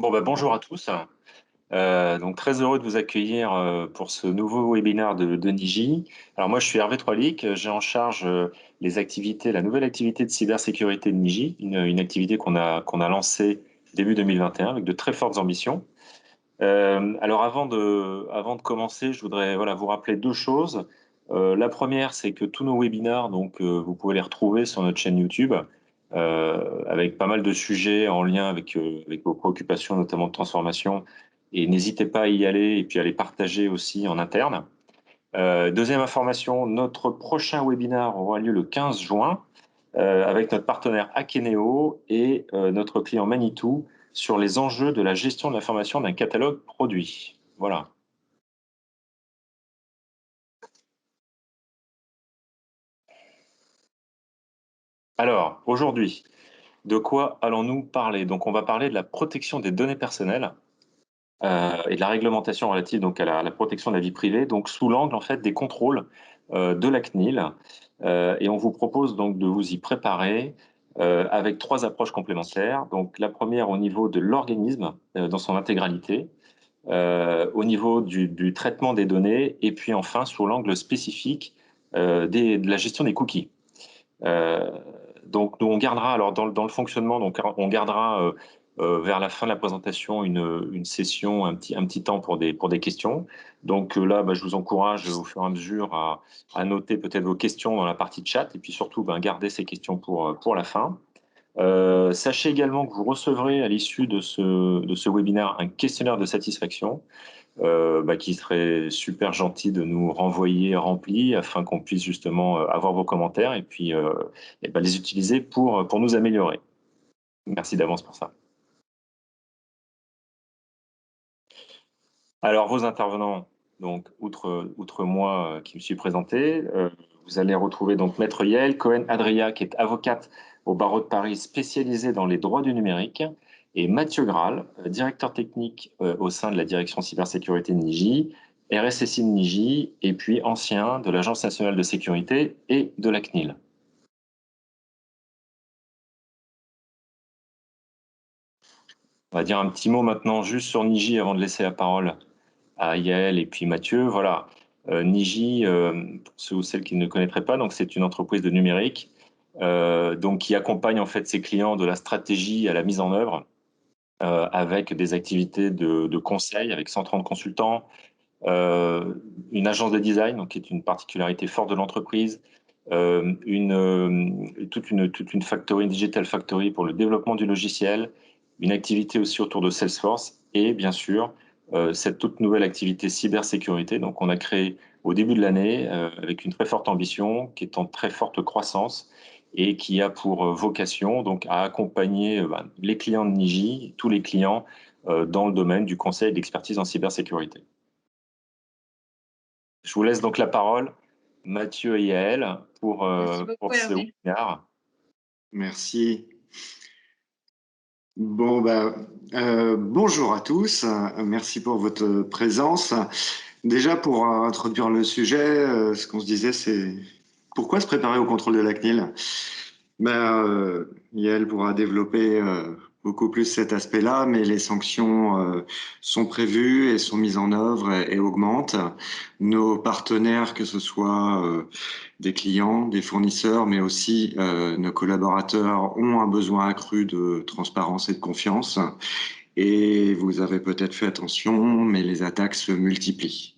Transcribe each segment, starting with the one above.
Bonjour à tous. Donc très heureux de vous accueillir pour ce nouveau webinaire de Niji. Alors moi, je suis Hervé Troilic, j'ai en charge les activités, la nouvelle activité de cybersécurité de Niji, une activité qu'on a lancée début 2021 avec de très fortes ambitions. Alors avant de commencer, je voudrais vous rappeler deux choses. La première, c'est que tous nos webinaires, vous pouvez les retrouver sur notre chaîne YouTube, avec pas mal de sujets en lien avec vos préoccupations, notamment de transformation. Et n'hésitez pas à y aller et puis à les partager aussi en interne. Deuxième information, notre prochain webinaire aura lieu le 15 juin avec notre partenaire Akeneo et notre client Manitou sur les enjeux de la gestion de l'information d'un catalogue produit. Voilà. Alors, aujourd'hui, de quoi allons-nous parler? Donc, on va parler de la protection des données personnelles et de la réglementation relative donc, à la protection de la vie privée, donc sous l'angle en fait des contrôles de la CNIL. Et on vous propose donc de vous y préparer avec trois approches complémentaires. Donc, la première au niveau de l'organisme dans son intégralité, au niveau du traitement des données, et puis enfin sous l'angle spécifique de la gestion des cookies. Euh, donc nous on gardera alors dans le fonctionnement, donc on gardera vers la fin de la présentation une session, un petit temps pour des questions. Donc là, je vous encourage au fur et à mesure à noter peut-être vos questions dans la partie chat et puis surtout garder ces questions pour la fin. Sachez également que vous recevrez à l'issue de ce webinaire un questionnaire de satisfaction qui serait super gentil de nous renvoyer rempli afin qu'on puisse justement avoir vos commentaires et puis les utiliser pour nous améliorer. Merci d'avance pour ça. Alors, vos intervenants, donc, outre moi qui me suis présenté, vous allez retrouver donc Maître Yael Cohen-Adria, qui est avocate au barreau de Paris spécialisée dans les droits du numérique, et Mathieu Graal, directeur technique au sein de la direction cybersécurité de Niji, RSSI de Niji, et puis ancien de l'Agence nationale de sécurité et de la CNIL. On va dire un petit mot maintenant juste sur Niji avant de laisser la parole à Yael et puis Mathieu. Voilà, Niji, pour ceux ou celles qui ne connaîtraient pas, donc c'est une entreprise de numérique donc qui accompagne en fait ses clients de la stratégie à la mise en œuvre avec des activités de conseil avec 130 consultants, une agence de design donc qui est une particularité forte de l'entreprise, toute une factory, une digital factory pour le développement du logiciel, une activité aussi autour de Salesforce et bien sûr cette toute nouvelle activité cybersécurité. Donc on a créé au début de l'année avec une très forte ambition qui est en très forte croissance et qui a pour vocation donc à accompagner les clients de Niji, tous les clients dans le domaine du conseil et de l'expertise en cybersécurité. Je vous laisse donc la parole, Mathieu et Yael, Merci pour beaucoup, ce Hervé. webinaire. Merci. Bonjour à tous. Merci pour votre présence. Déjà, pour introduire le sujet, ce qu'on se disait, c'est pourquoi se préparer au contrôle de la CNIL? Yael pourra développer beaucoup plus cet aspect-là, mais les sanctions sont prévues et sont mises en œuvre et augmentent. Nos partenaires, que ce soit des clients, des fournisseurs, mais aussi nos collaborateurs, ont un besoin accru de transparence et de confiance. Et vous avez peut-être fait attention, mais les attaques se multiplient.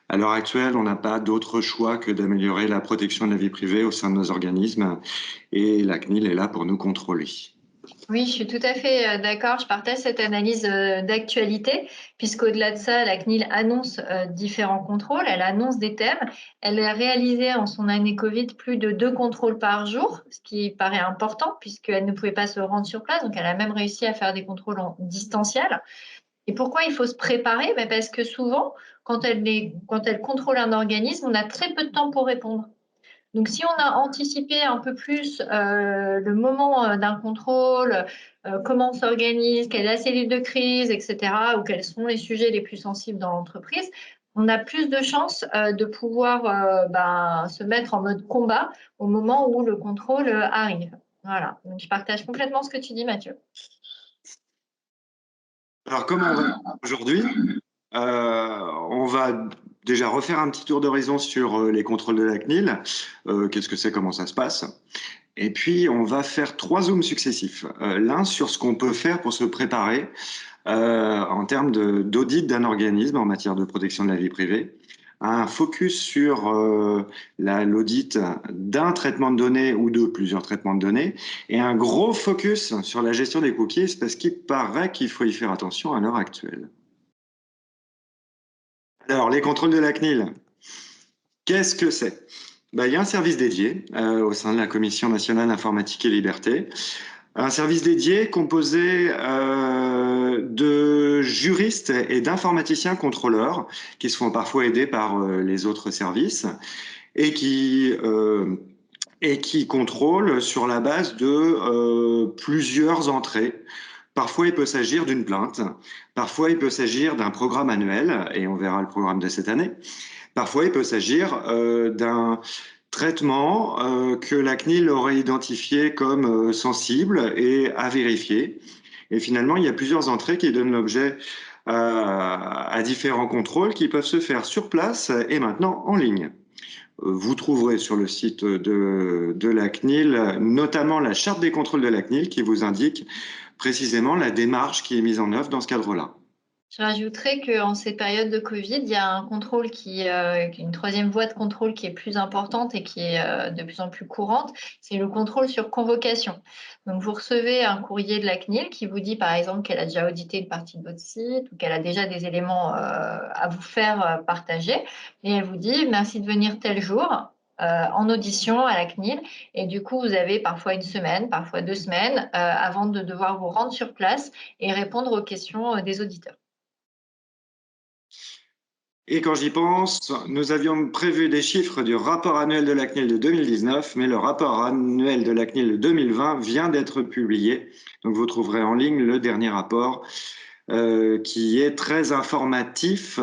À l'heure actuelle, on n'a pas d'autre choix que d'améliorer la protection de la vie privée au sein de nos organismes et la CNIL est là pour nous contrôler. Oui, je suis tout à fait d'accord. Je partage cette analyse d'actualité, puisqu'au-delà de ça, la CNIL annonce différents contrôles, elle annonce des thèmes. Elle a réalisé en son année Covid plus de 2 contrôles par jour, ce qui paraît important, puisqu'elle ne pouvait pas se rendre sur place. Donc, elle a même réussi à faire des contrôles en distanciel. Et pourquoi il faut se préparer? Parce que souvent, quand elle contrôle un organisme, on a très peu de temps pour répondre. Donc, si on a anticipé un peu plus le moment d'un contrôle, comment on s'organise, quelle est la cellule de crise, etc., ou quels sont les sujets les plus sensibles dans l'entreprise, on a plus de chances de pouvoir se mettre en mode combat au moment où le contrôle arrive. Voilà. Donc, je partage complètement ce que tu dis, Mathieu. Alors, comment on va faire aujourd'hui? On va déjà refaire un petit tour d'horizon sur les contrôles de la CNIL. Qu'est-ce que c'est, comment ça se passe? Et puis, on va faire 3 zooms successifs. L'un sur ce qu'on peut faire pour se préparer en termes d'audit d'un organisme en matière de protection de la vie privée. Un focus sur l'audit d'un traitement de données ou de plusieurs traitements de données. Et un gros focus sur la gestion des cookies parce qu'il paraît qu'il faut y faire attention à l'heure actuelle. Alors, les contrôles de la CNIL, qu'est-ce que c'est? Ben, il y a un service dédié au sein de la Commission nationale informatique et liberté. Un service dédié composé de juristes et d'informaticiens contrôleurs qui se font parfois aider par les autres services et qui contrôlent sur la base de plusieurs entrées. Parfois, il peut s'agir d'une plainte. Parfois, il peut s'agir d'un programme annuel, et on verra le programme de cette année. Parfois, il peut s'agir d'un traitement que la CNIL aurait identifié comme sensible et à vérifier. Et finalement, il y a plusieurs entrées qui donnent l'objet à différents contrôles qui peuvent se faire sur place et maintenant en ligne. Vous trouverez sur le site de la CNIL notamment la charte des contrôles de la CNIL qui vous indique précisément la démarche qui est mise en œuvre dans ce cadre-là. Je rajouterais qu'en cette période de Covid, il y a un contrôle une troisième voie de contrôle qui est plus importante et qui est de plus en plus courante, c'est le contrôle sur convocation. Donc, vous recevez un courrier de la CNIL qui vous dit, par exemple, qu'elle a déjà audité une partie de votre site ou qu'elle a déjà des éléments à vous faire partager. Et elle vous dit, merci de venir tel jour. En audition à la CNIL et du coup vous avez parfois une semaine, parfois 2 semaines avant de devoir vous rendre sur place et répondre aux questions des auditeurs. Et quand j'y pense, nous avions prévu des chiffres du rapport annuel de la CNIL de 2019, mais le rapport annuel de la CNIL de 2020 vient d'être publié. Donc vous trouverez en ligne le dernier rapport qui est très informatif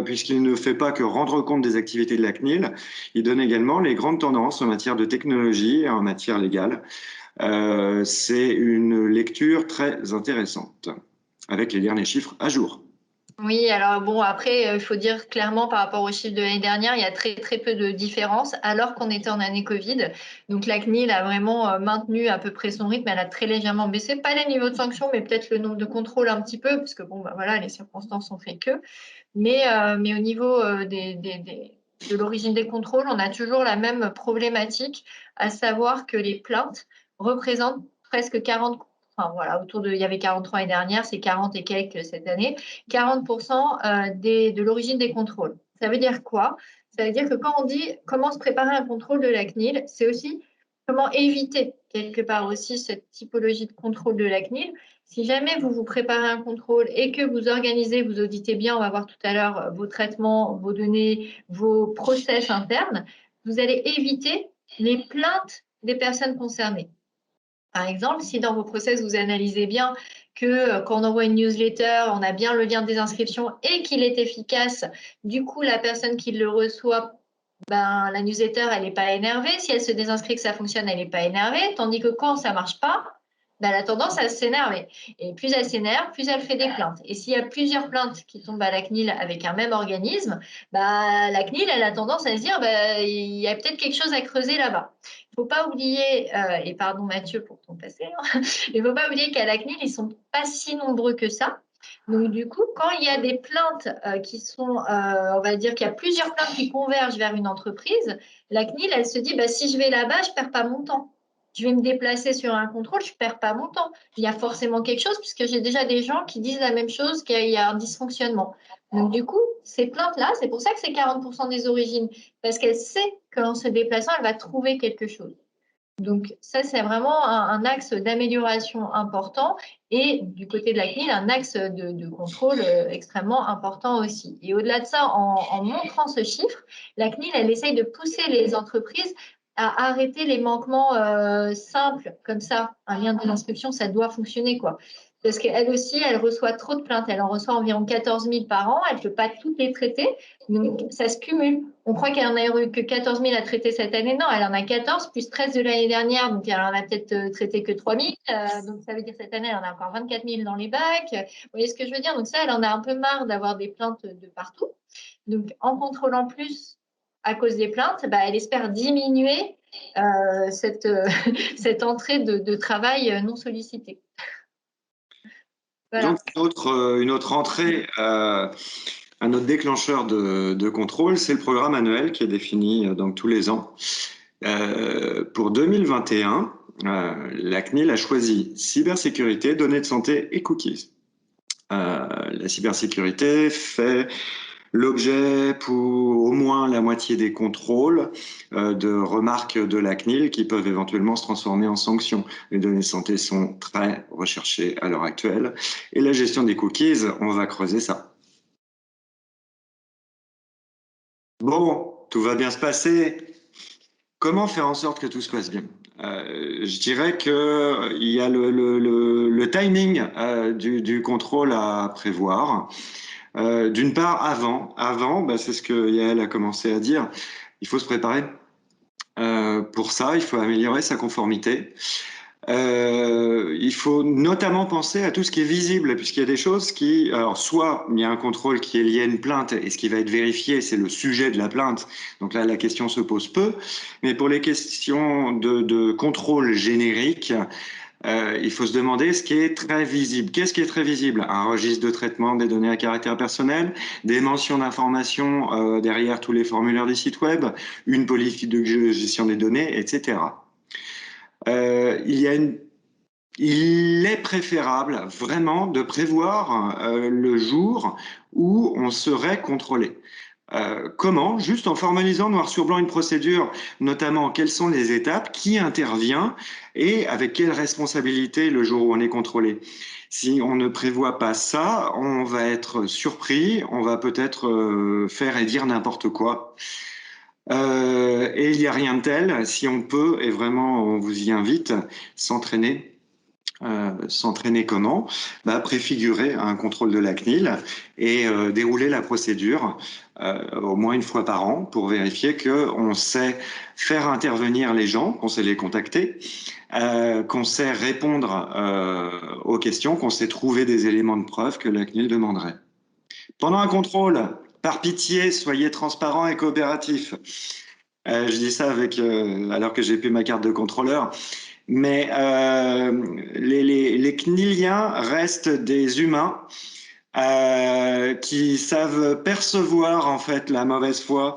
puisqu'il ne fait pas que rendre compte des activités de la CNIL, il donne également les grandes tendances en matière de technologie et en matière légale. C'est une lecture très intéressante avec les derniers chiffres à jour. Oui, alors bon, après, il faut dire clairement par rapport aux chiffres de l'année dernière, il y a très, très peu de différence, alors qu'on était en année Covid. Donc la CNIL a vraiment maintenu à peu près son rythme, elle a très légèrement baissé, pas les niveaux de sanctions, mais peut-être le nombre de contrôles un petit peu, parce que bon, bah, voilà, les circonstances ont fait que. Mais au niveau de l'origine des contrôles, on a toujours la même problématique, à savoir que les plaintes représentent presque 40, enfin voilà, il y avait 43 l'année dernière, c'est 40 et quelques cette année, 40% de l'origine des contrôles. Ça veut dire quoi? Ça veut dire que quand on dit comment se préparer un contrôle de la CNIL, c'est aussi comment éviter quelque part aussi cette typologie de contrôle de la CNIL. Si jamais vous vous préparez un contrôle et que vous organisez, vous auditez bien, on va voir tout à l'heure vos traitements, vos données, vos process internes, vous allez éviter les plaintes des personnes concernées. Par exemple, si dans vos process, vous analysez bien que quand on envoie une newsletter, on a bien le lien de désinscription et qu'il est efficace, du coup, la personne qui le reçoit, ben, la newsletter, elle n'est pas énervée. Si elle se désinscrit, que ça fonctionne, elle n'est pas énervée. Tandis que quand ça ne marche pas, ben, elle a tendance à s'énerver. Et plus elle s'énerve, plus elle fait des plaintes. Et s'il y a plusieurs plaintes qui tombent à la CNIL avec un même organisme, ben, la CNIL, elle a tendance à se dire, ben, il y a peut-être quelque chose à creuser là-bas. Il ne faut pas oublier, et pardon Mathieu pour ton passé, hein, il ne faut pas oublier qu'à la CNIL, ils ne sont pas si nombreux que ça. Donc, du coup, quand il y a des plaintes qui sont, on va dire qu'il y a plusieurs plaintes qui convergent vers une entreprise, la CNIL, elle se dit, bah, si je vais là-bas, je ne perds pas mon temps. Je vais me déplacer sur un contrôle, je ne perds pas mon temps. Il y a forcément quelque chose, puisque j'ai déjà des gens qui disent la même chose, qu'il y a un dysfonctionnement. Donc, du coup, ces plaintes-là, c'est pour ça que c'est 40% des origines, parce qu'elle sait qu'en se déplaçant, elle va trouver quelque chose. Donc ça, c'est vraiment un axe d'amélioration important et du côté de la CNIL, un axe de contrôle extrêmement important aussi. Et au-delà de ça, en montrant ce chiffre, la CNIL, elle essaye de pousser les entreprises à arrêter les manquements simples comme ça. Un lien de l'inscription, ça doit fonctionner, quoi. Parce qu'elle aussi, elle reçoit trop de plaintes. Elle en reçoit environ 14 000 par an. Elle ne peut pas toutes les traiter. Donc, ça se cumule. On croit qu'elle en a eu que 14 000 à traiter cette année. Non, elle en a 14, plus 13 de l'année dernière. Donc, elle en a peut-être traité que 3 000. Donc, ça veut dire cette année, elle en a encore 24 000 dans les bacs. Vous voyez ce que je veux dire? Donc, ça, elle en a un peu marre d'avoir des plaintes de partout. Donc, en contrôlant plus à cause des plaintes, bah, elle espère diminuer cette entrée de travail non sollicité. Voilà. Donc, une autre entrée, un autre déclencheur de contrôle, c'est le programme annuel qui est défini donc tous les ans. Pour 2021, la CNIL a choisi cybersécurité, données de santé et cookies. La cybersécurité fait l'objet pour au moins la moitié des contrôles de remarques de la CNIL qui peuvent éventuellement se transformer en sanctions. Les données de santé sont très recherchées à l'heure actuelle. Et la gestion des cookies, on va creuser ça. Bon, tout va bien se passer. Comment faire en sorte que tout se passe bien? Je dirais qu'il y a le timing du contrôle à prévoir. D'une part, avant, bah, c'est ce que Yael a commencé à dire, il faut se préparer. Pour ça, il faut améliorer sa conformité. Il faut notamment penser à tout ce qui est visible, puisqu'il y a des choses qui, alors soit il y a un contrôle qui est lié à une plainte, et ce qui va être vérifié, c'est le sujet de la plainte. Donc là, la question se pose peu. Mais pour les questions de contrôle générique, il faut se demander ce qui est très visible. Qu'est-ce qui est très visible? Un registre de traitement des données à caractère personnel, des mentions d'information derrière tous les formulaires des sites web, une politique de gestion des données, etc. Il est préférable vraiment de prévoir le jour où on serait contrôlé. Comment? Juste en formalisant noir sur blanc une procédure, notamment quelles sont les étapes, qui intervient et avec quelle responsabilité le jour où on est contrôlé. Si on ne prévoit pas ça, on va être surpris, on va peut-être faire et dire n'importe quoi. Et il n'y a rien de tel, si on peut, et vraiment on vous y invite, s'entraîner. S'entraîner comment? Bah, préfigurer un contrôle de la CNIL et dérouler la procédure au moins une fois par an pour vérifier qu'on sait faire intervenir les gens, qu'on sait les contacter, qu'on sait répondre aux questions, qu'on sait trouver des éléments de preuve que la CNIL demanderait. Pendant un contrôle, par pitié, soyez transparent et coopératif. Je dis ça alors que j'ai plus ma carte de contrôleur. Mais les CNILiens restent des humains qui savent percevoir en fait la mauvaise foi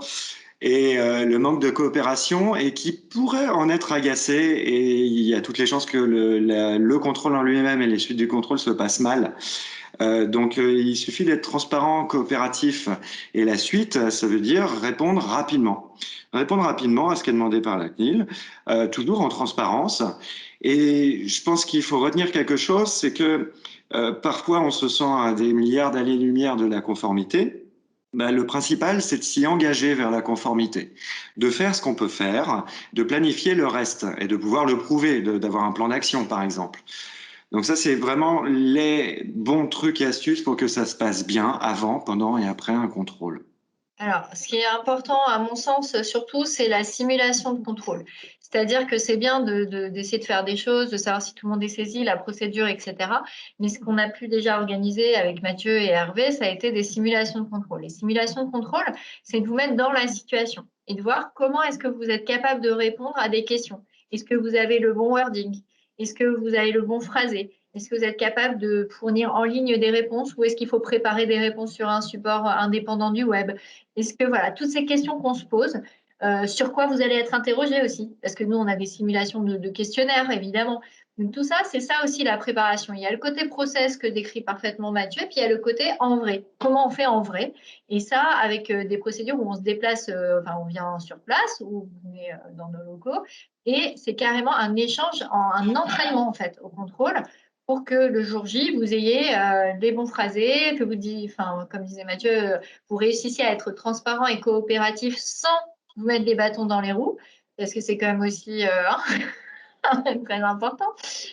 et le manque de coopération et qui pourraient en être agacés. Et il y a toutes les chances que le contrôle en lui-même et les suites du contrôle se passent mal. Donc il suffit d'être transparent, coopératif. Et la suite, ça veut dire répondre rapidement. Répondre rapidement à ce qui est demandé par la CNIL, toujours en transparence. Et je pense qu'il faut retenir quelque chose, c'est que parfois on se sent à des milliards d'années-lumière de la conformité. Ben, le principal, c'est de s'y engager vers la conformité, de faire ce qu'on peut faire, de planifier le reste et de pouvoir le prouver, d'avoir un plan d'action, par exemple. Donc ça, c'est vraiment les bons trucs et astuces pour que ça se passe bien avant, pendant et après un contrôle. Alors, ce qui est important, à mon sens, surtout, c'est la simulation de contrôle. C'est-à-dire que c'est bien d'essayer de faire des choses, de savoir si tout le monde est saisi, la procédure, etc. Mais ce qu'on a pu déjà organiser avec Mathieu et Hervé, ça a été des simulations de contrôle. Les simulations de contrôle, c'est de vous mettre dans la situation et de voir comment est-ce que vous êtes capable de répondre à des questions. Est-ce que vous avez le bon wording? Est-ce que vous avez le bon phrasé? Est-ce que vous êtes capable de fournir en ligne des réponses ou est-ce qu'il faut préparer des réponses sur un support indépendant du web? Est-ce que voilà, toutes ces questions qu'on se pose, sur quoi vous allez être interrogé aussi? Parce que nous, on a des simulations de questionnaires, évidemment. Donc tout ça, c'est ça aussi la préparation. Il y a le côté process que décrit parfaitement Mathieu, puis il y a le côté en vrai. Comment on fait en vrai? Et ça, avec des procédures où on se déplace, enfin, on vient sur place ou on est dans nos locaux. Et c'est carrément un échange, un entraînement en fait au contrôle pour que le jour J, vous ayez les bons phrasés, que vous dites, enfin, comme disait Mathieu, vous réussissiez à être transparent et coopératif sans vous mettre des bâtons dans les roues, parce que c'est quand même aussi très important.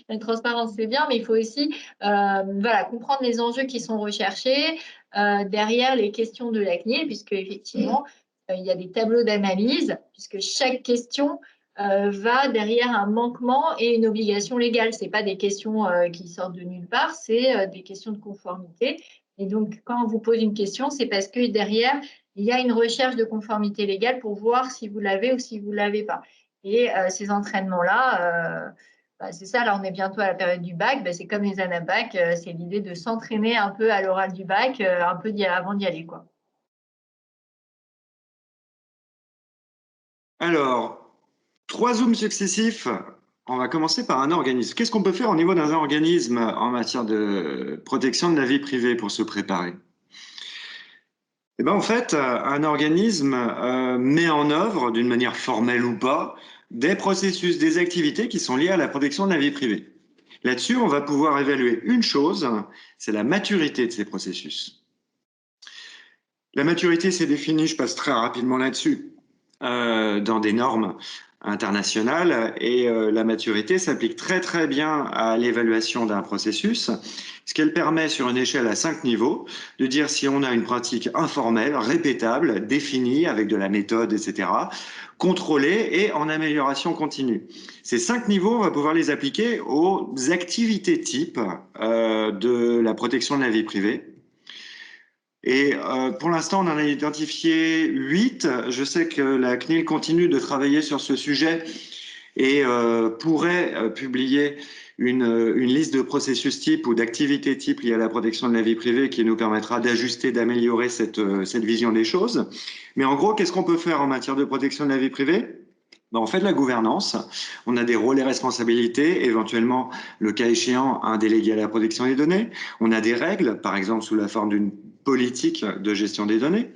La transparence, c'est bien, mais il faut aussi voilà, comprendre les enjeux qui sont recherchés derrière les questions de la CNIL, puisque effectivement, il y a des tableaux d'analyse, puisque chaque question va derrière un manquement et une obligation légale. Ce n'est pas des questions qui sortent de nulle part, c'est des questions de conformité. Et donc, quand on vous pose une question, c'est parce que derrière, il y a une recherche de conformité légale pour voir si vous l'avez ou si vous ne l'avez pas. Et ces entraînements-là, c'est ça, là on est bientôt à la période du bac, c'est comme les anabac, c'est l'idée de s'entraîner un peu à l'oral du bac, un peu avant d'y aller, quoi. Alors, 3 zooms successifs. On va commencer par un organisme. Qu'est-ce qu'on peut faire au niveau d'un organisme en matière de protection de la vie privée pour se préparer? Eh ben, en fait, un organisme met en œuvre, d'une manière formelle ou pas, des processus, des activités qui sont liées à la protection de la vie privée. Là-dessus, on va pouvoir évaluer une chose, c'est la maturité de ces processus. La maturité, c'est défini, je passe très rapidement là-dessus, dans des normes internationales, et la maturité s'applique très très bien à l'évaluation d'un processus, ce qu'elle permet sur une échelle à 5 niveaux de dire si on a une pratique informelle, répétable, définie avec de la méthode, etc., contrôlée et en amélioration continue. Ces 5 niveaux, on va pouvoir les appliquer aux activités types de la protection de la vie privée. Et pour l'instant, on en a identifié 8. Je sais que la CNIL continue de travailler sur ce sujet et pourrait publier une liste de processus types ou d'activités types liées à la protection de la vie privée qui nous permettra d'ajuster, d'améliorer cette vision des choses. Mais en gros, qu'est-ce qu'on peut faire en matière de protection de la vie privée? On fait de la gouvernance, on a des rôles et responsabilités, éventuellement, le cas échéant, un délégué à la protection des données. On a des règles, par exemple sous la forme d'une politique de gestion des données.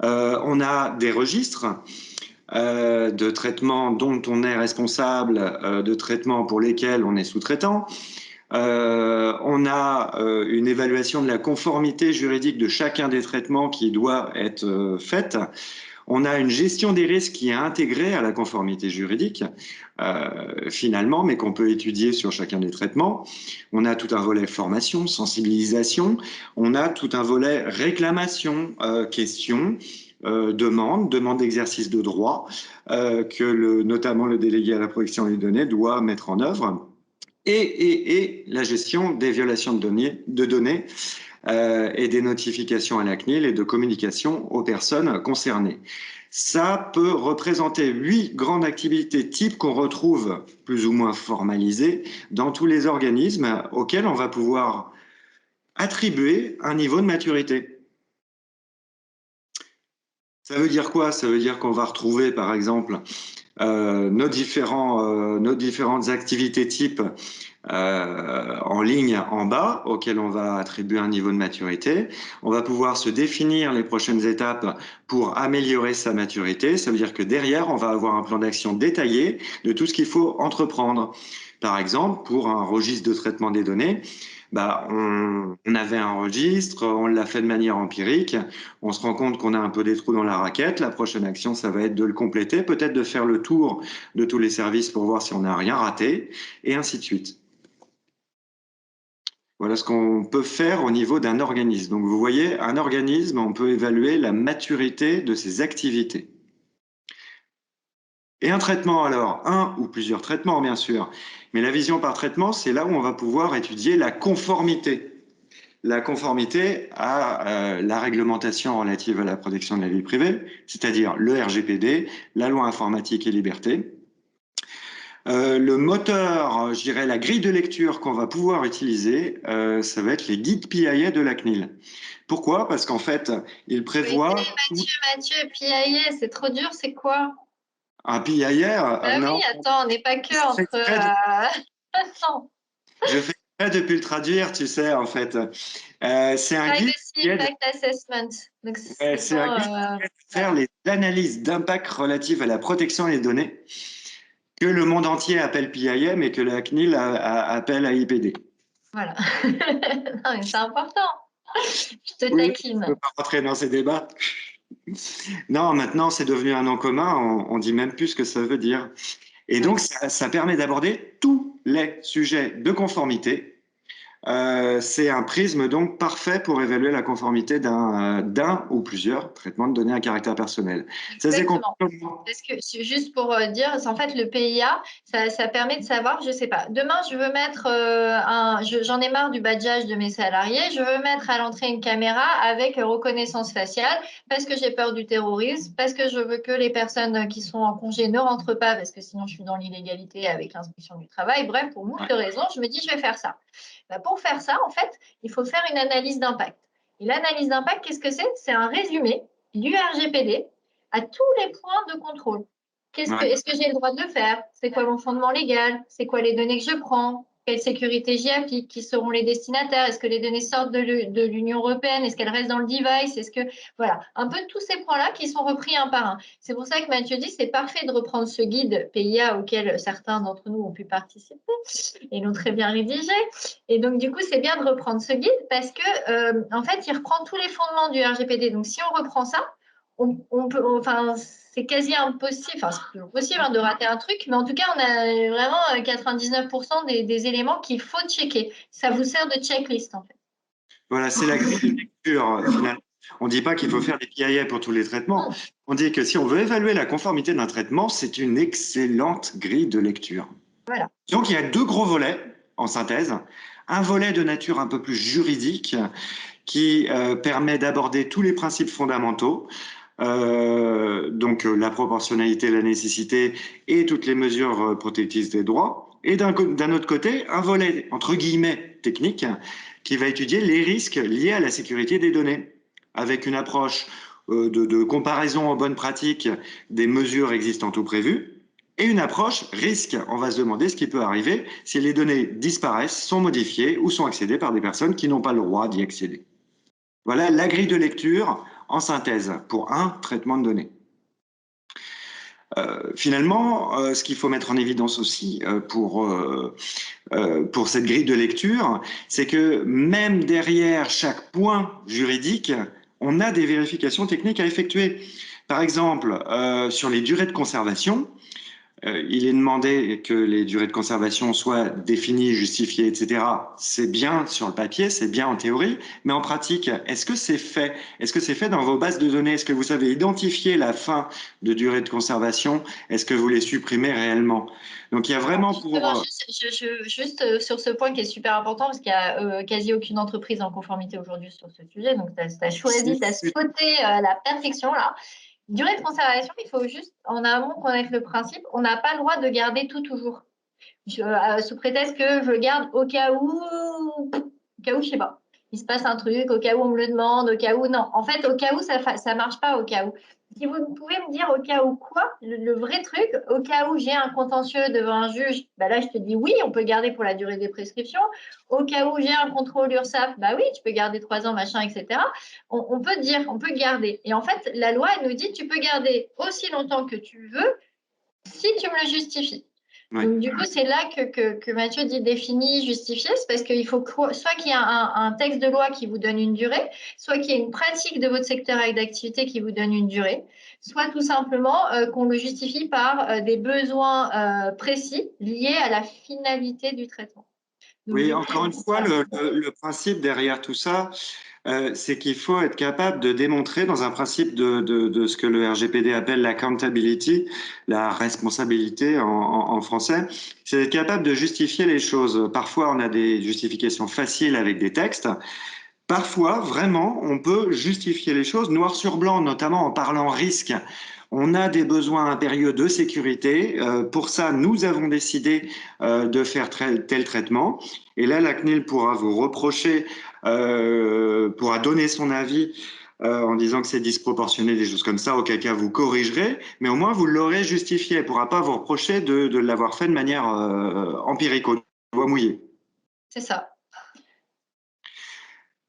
On a des registres de traitement dont on est responsable, de traitements pour lesquels on est sous-traitant. On a une évaluation de la conformité juridique de chacun des traitements qui doit être faite. On a une gestion des risques qui est intégrée à la conformité juridique, finalement, mais qu'on peut étudier sur chacun des traitements. On a tout un volet formation, sensibilisation. On a tout un volet réclamation, question, demande d'exercice de droit, que notamment le délégué à la protection des données doit mettre en œuvre. Et la gestion des violations de données et des notifications à la CNIL et de communication aux personnes concernées. Ça peut représenter 8 grandes activités types qu'on retrouve plus ou moins formalisées dans tous les organismes auxquels on va pouvoir attribuer un niveau de maturité. Ça veut dire quoi? Ça veut dire qu'on va retrouver, par exemple, nos différentes activités types en ligne en bas, auxquelles on va attribuer un niveau de maturité. On va pouvoir se définir les prochaines étapes pour améliorer sa maturité. Ça veut dire que derrière, on va avoir un plan d'action détaillé de tout ce qu'il faut entreprendre. Par exemple, pour un registre de traitement des données, on avait un registre, on l'a fait de manière empirique, on se rend compte qu'on a un peu des trous dans la raquette. La prochaine action, ça va être de le compléter, peut-être de faire le tour de tous les services pour voir si on n'a rien raté, et ainsi de suite. Voilà ce qu'on peut faire au niveau d'un organisme. Donc vous voyez, un organisme, on peut évaluer la maturité de ses activités. Et un traitement alors, un ou plusieurs traitements bien sûr, mais la vision par traitement, c'est là où on va pouvoir étudier la conformité. La conformité à la réglementation relative à la protection de la vie privée, c'est-à-dire le RGPD, la loi informatique et liberté. Le moteur, je dirais la grille de lecture qu'on va pouvoir utiliser, ça va être les guides PIA de la CNIL. Pourquoi? Parce qu'en fait, il prévoit... Mathieu, PIA, c'est trop dur, c'est quoi? Un PIA, non. Oui, attends, on n'est pas que entre... Attends. Je fais exprès de plus le traduire, tu sais, en fait. C'est un guide... Privacy Impact Assessment. Donc, c'est un guide qui va faire les analyses d'impact relatives à la protection des données que le monde entier appelle PIA, mais que la CNIL appelle AIPD. Voilà. Non, mais c'est important. Je te taquine. Je ne peux pas rentrer dans ces débats. Non, maintenant, c'est devenu un nom commun. On ne dit même plus ce que ça veut dire. Et donc, ça permet d'aborder tous les sujets de conformité. C'est un prisme donc parfait pour évaluer la conformité d'un ou plusieurs traitements de données à caractère personnel. Ça, c'est Exactement. Parce que juste pour dire, en fait, le PIA, ça permet de savoir, je sais pas, demain, je veux mettre j'en ai marre du badgeage de mes salariés, je veux mettre à l'entrée une caméra avec reconnaissance faciale parce que j'ai peur du terrorisme, parce que je veux que les personnes qui sont en congé ne rentrent pas parce que sinon je suis dans l'illégalité avec l'inspection du travail. Bref, pour moult raisons, je me dis, je vais faire ça. Bah, pour faire ça, en fait, il faut faire une analyse d'impact. Et l'analyse d'impact, qu'est-ce que c'est? C'est un résumé du RGPD à tous les points de contrôle. Est-ce que j'ai le droit de le faire? C'est quoi mon fondement légal? C'est quoi les données que je prends? Quelle sécurité j'y applique? Qui seront les destinataires? Est-ce que les données sortent de l'Union européenne? Est-ce qu'elles restent dans le device? Voilà, un peu tous ces points-là qui sont repris un par un. C'est pour ça que Mathieu dit c'est parfait de reprendre ce guide PIA auquel certains d'entre nous ont pu participer et l'ont très bien rédigé. Et donc, du coup, c'est bien de reprendre ce guide parce que, en fait, il reprend tous les fondements du RGPD. Donc, si on reprend ça, c'est quasi impossible, c'est toujours possible de rater un truc, mais en tout cas, on a vraiment 99% des éléments qu'il faut checker. Ça vous sert de checklist, en fait. Voilà, c'est la grille de lecture, finalement. On ne dit pas qu'il faut faire des PIA pour tous les traitements. On dit que si on veut évaluer la conformité d'un traitement, c'est une excellente grille de lecture. Voilà. Donc, il y a deux gros volets, en synthèse. Un volet de nature un peu plus juridique qui permet d'aborder tous les principes fondamentaux, donc la proportionnalité, la nécessité et toutes les mesures protectrices des droits. Et d'un autre côté, un volet, entre guillemets, technique, qui va étudier les risques liés à la sécurité des données, avec une approche de comparaison en bonne pratique des mesures existantes ou prévues, et une approche risque. On va se demander ce qui peut arriver si les données disparaissent, sont modifiées ou sont accédées par des personnes qui n'ont pas le droit d'y accéder. Voilà la grille de lecture en synthèse pour un traitement de données. Finalement, ce qu'il faut mettre en évidence aussi pour cette grille de lecture, c'est que même derrière chaque point juridique, on a des vérifications techniques à effectuer. Par exemple, sur les durées de conservation, il est demandé que les durées de conservation soient définies, justifiées, etc. C'est bien sur le papier, c'est bien en théorie, mais en pratique, est-ce que c'est fait? Est-ce que c'est fait dans vos bases de données? Est-ce que vous savez identifier la fin de durée de conservation? Est-ce que vous les supprimez réellement? Donc il y a vraiment pour… Juste sur ce point qui est super important, parce qu'il n'y a quasi aucune entreprise en conformité aujourd'hui sur ce sujet, donc tu as choisi, tu as spoté la perfection là. Durée de conservation, il faut juste en amont connaître le principe. On n'a pas le droit de garder tout toujours. Sous prétexte que je garde au cas où, je sais pas. Il se passe un truc, au cas où on me le demande, au cas où non. En fait, au cas où ça marche pas, au cas où. Si vous pouvez me dire au cas où quoi, le vrai truc, au cas où j'ai un contentieux devant un juge, bah là je te dis oui, on peut garder pour la durée des prescriptions. Au cas où j'ai un contrôle URSSAF, bah oui, tu peux garder 3 ans, machin, etc. On peut dire, on peut garder. Et en fait, la loi elle nous dit tu peux garder aussi longtemps que tu veux si tu me le justifies. Ouais. Donc, du coup, c'est là que Mathieu dit définir, justifier. C'est parce qu'il faut soit qu'il y ait un texte de loi qui vous donne une durée, soit qu'il y ait une pratique de votre secteur d'activité qui vous donne une durée, soit tout simplement qu'on le justifie par des besoins précis liés à la finalité du traitement. Donc, oui, encore une fois, le principe derrière tout ça, c'est qu'il faut être capable de démontrer dans un principe de ce que le RGPD appelle l'accountability, la responsabilité en français, c'est d'être capable de justifier les choses. Parfois, on a des justifications faciles avec des textes. Parfois, vraiment, on peut justifier les choses noir sur blanc, notamment en parlant risque. On a des besoins impérieux de sécurité. Pour ça, nous avons décidé de faire tel traitement. Et là, la CNIL pourra vous reprocher, pourra donner son avis en disant que c'est disproportionné, des choses comme ça, auquel cas vous corrigerez, mais au moins vous l'aurez justifié. Elle ne pourra pas vous reprocher de l'avoir fait de manière empirique, au doigt mouillé. C'est ça.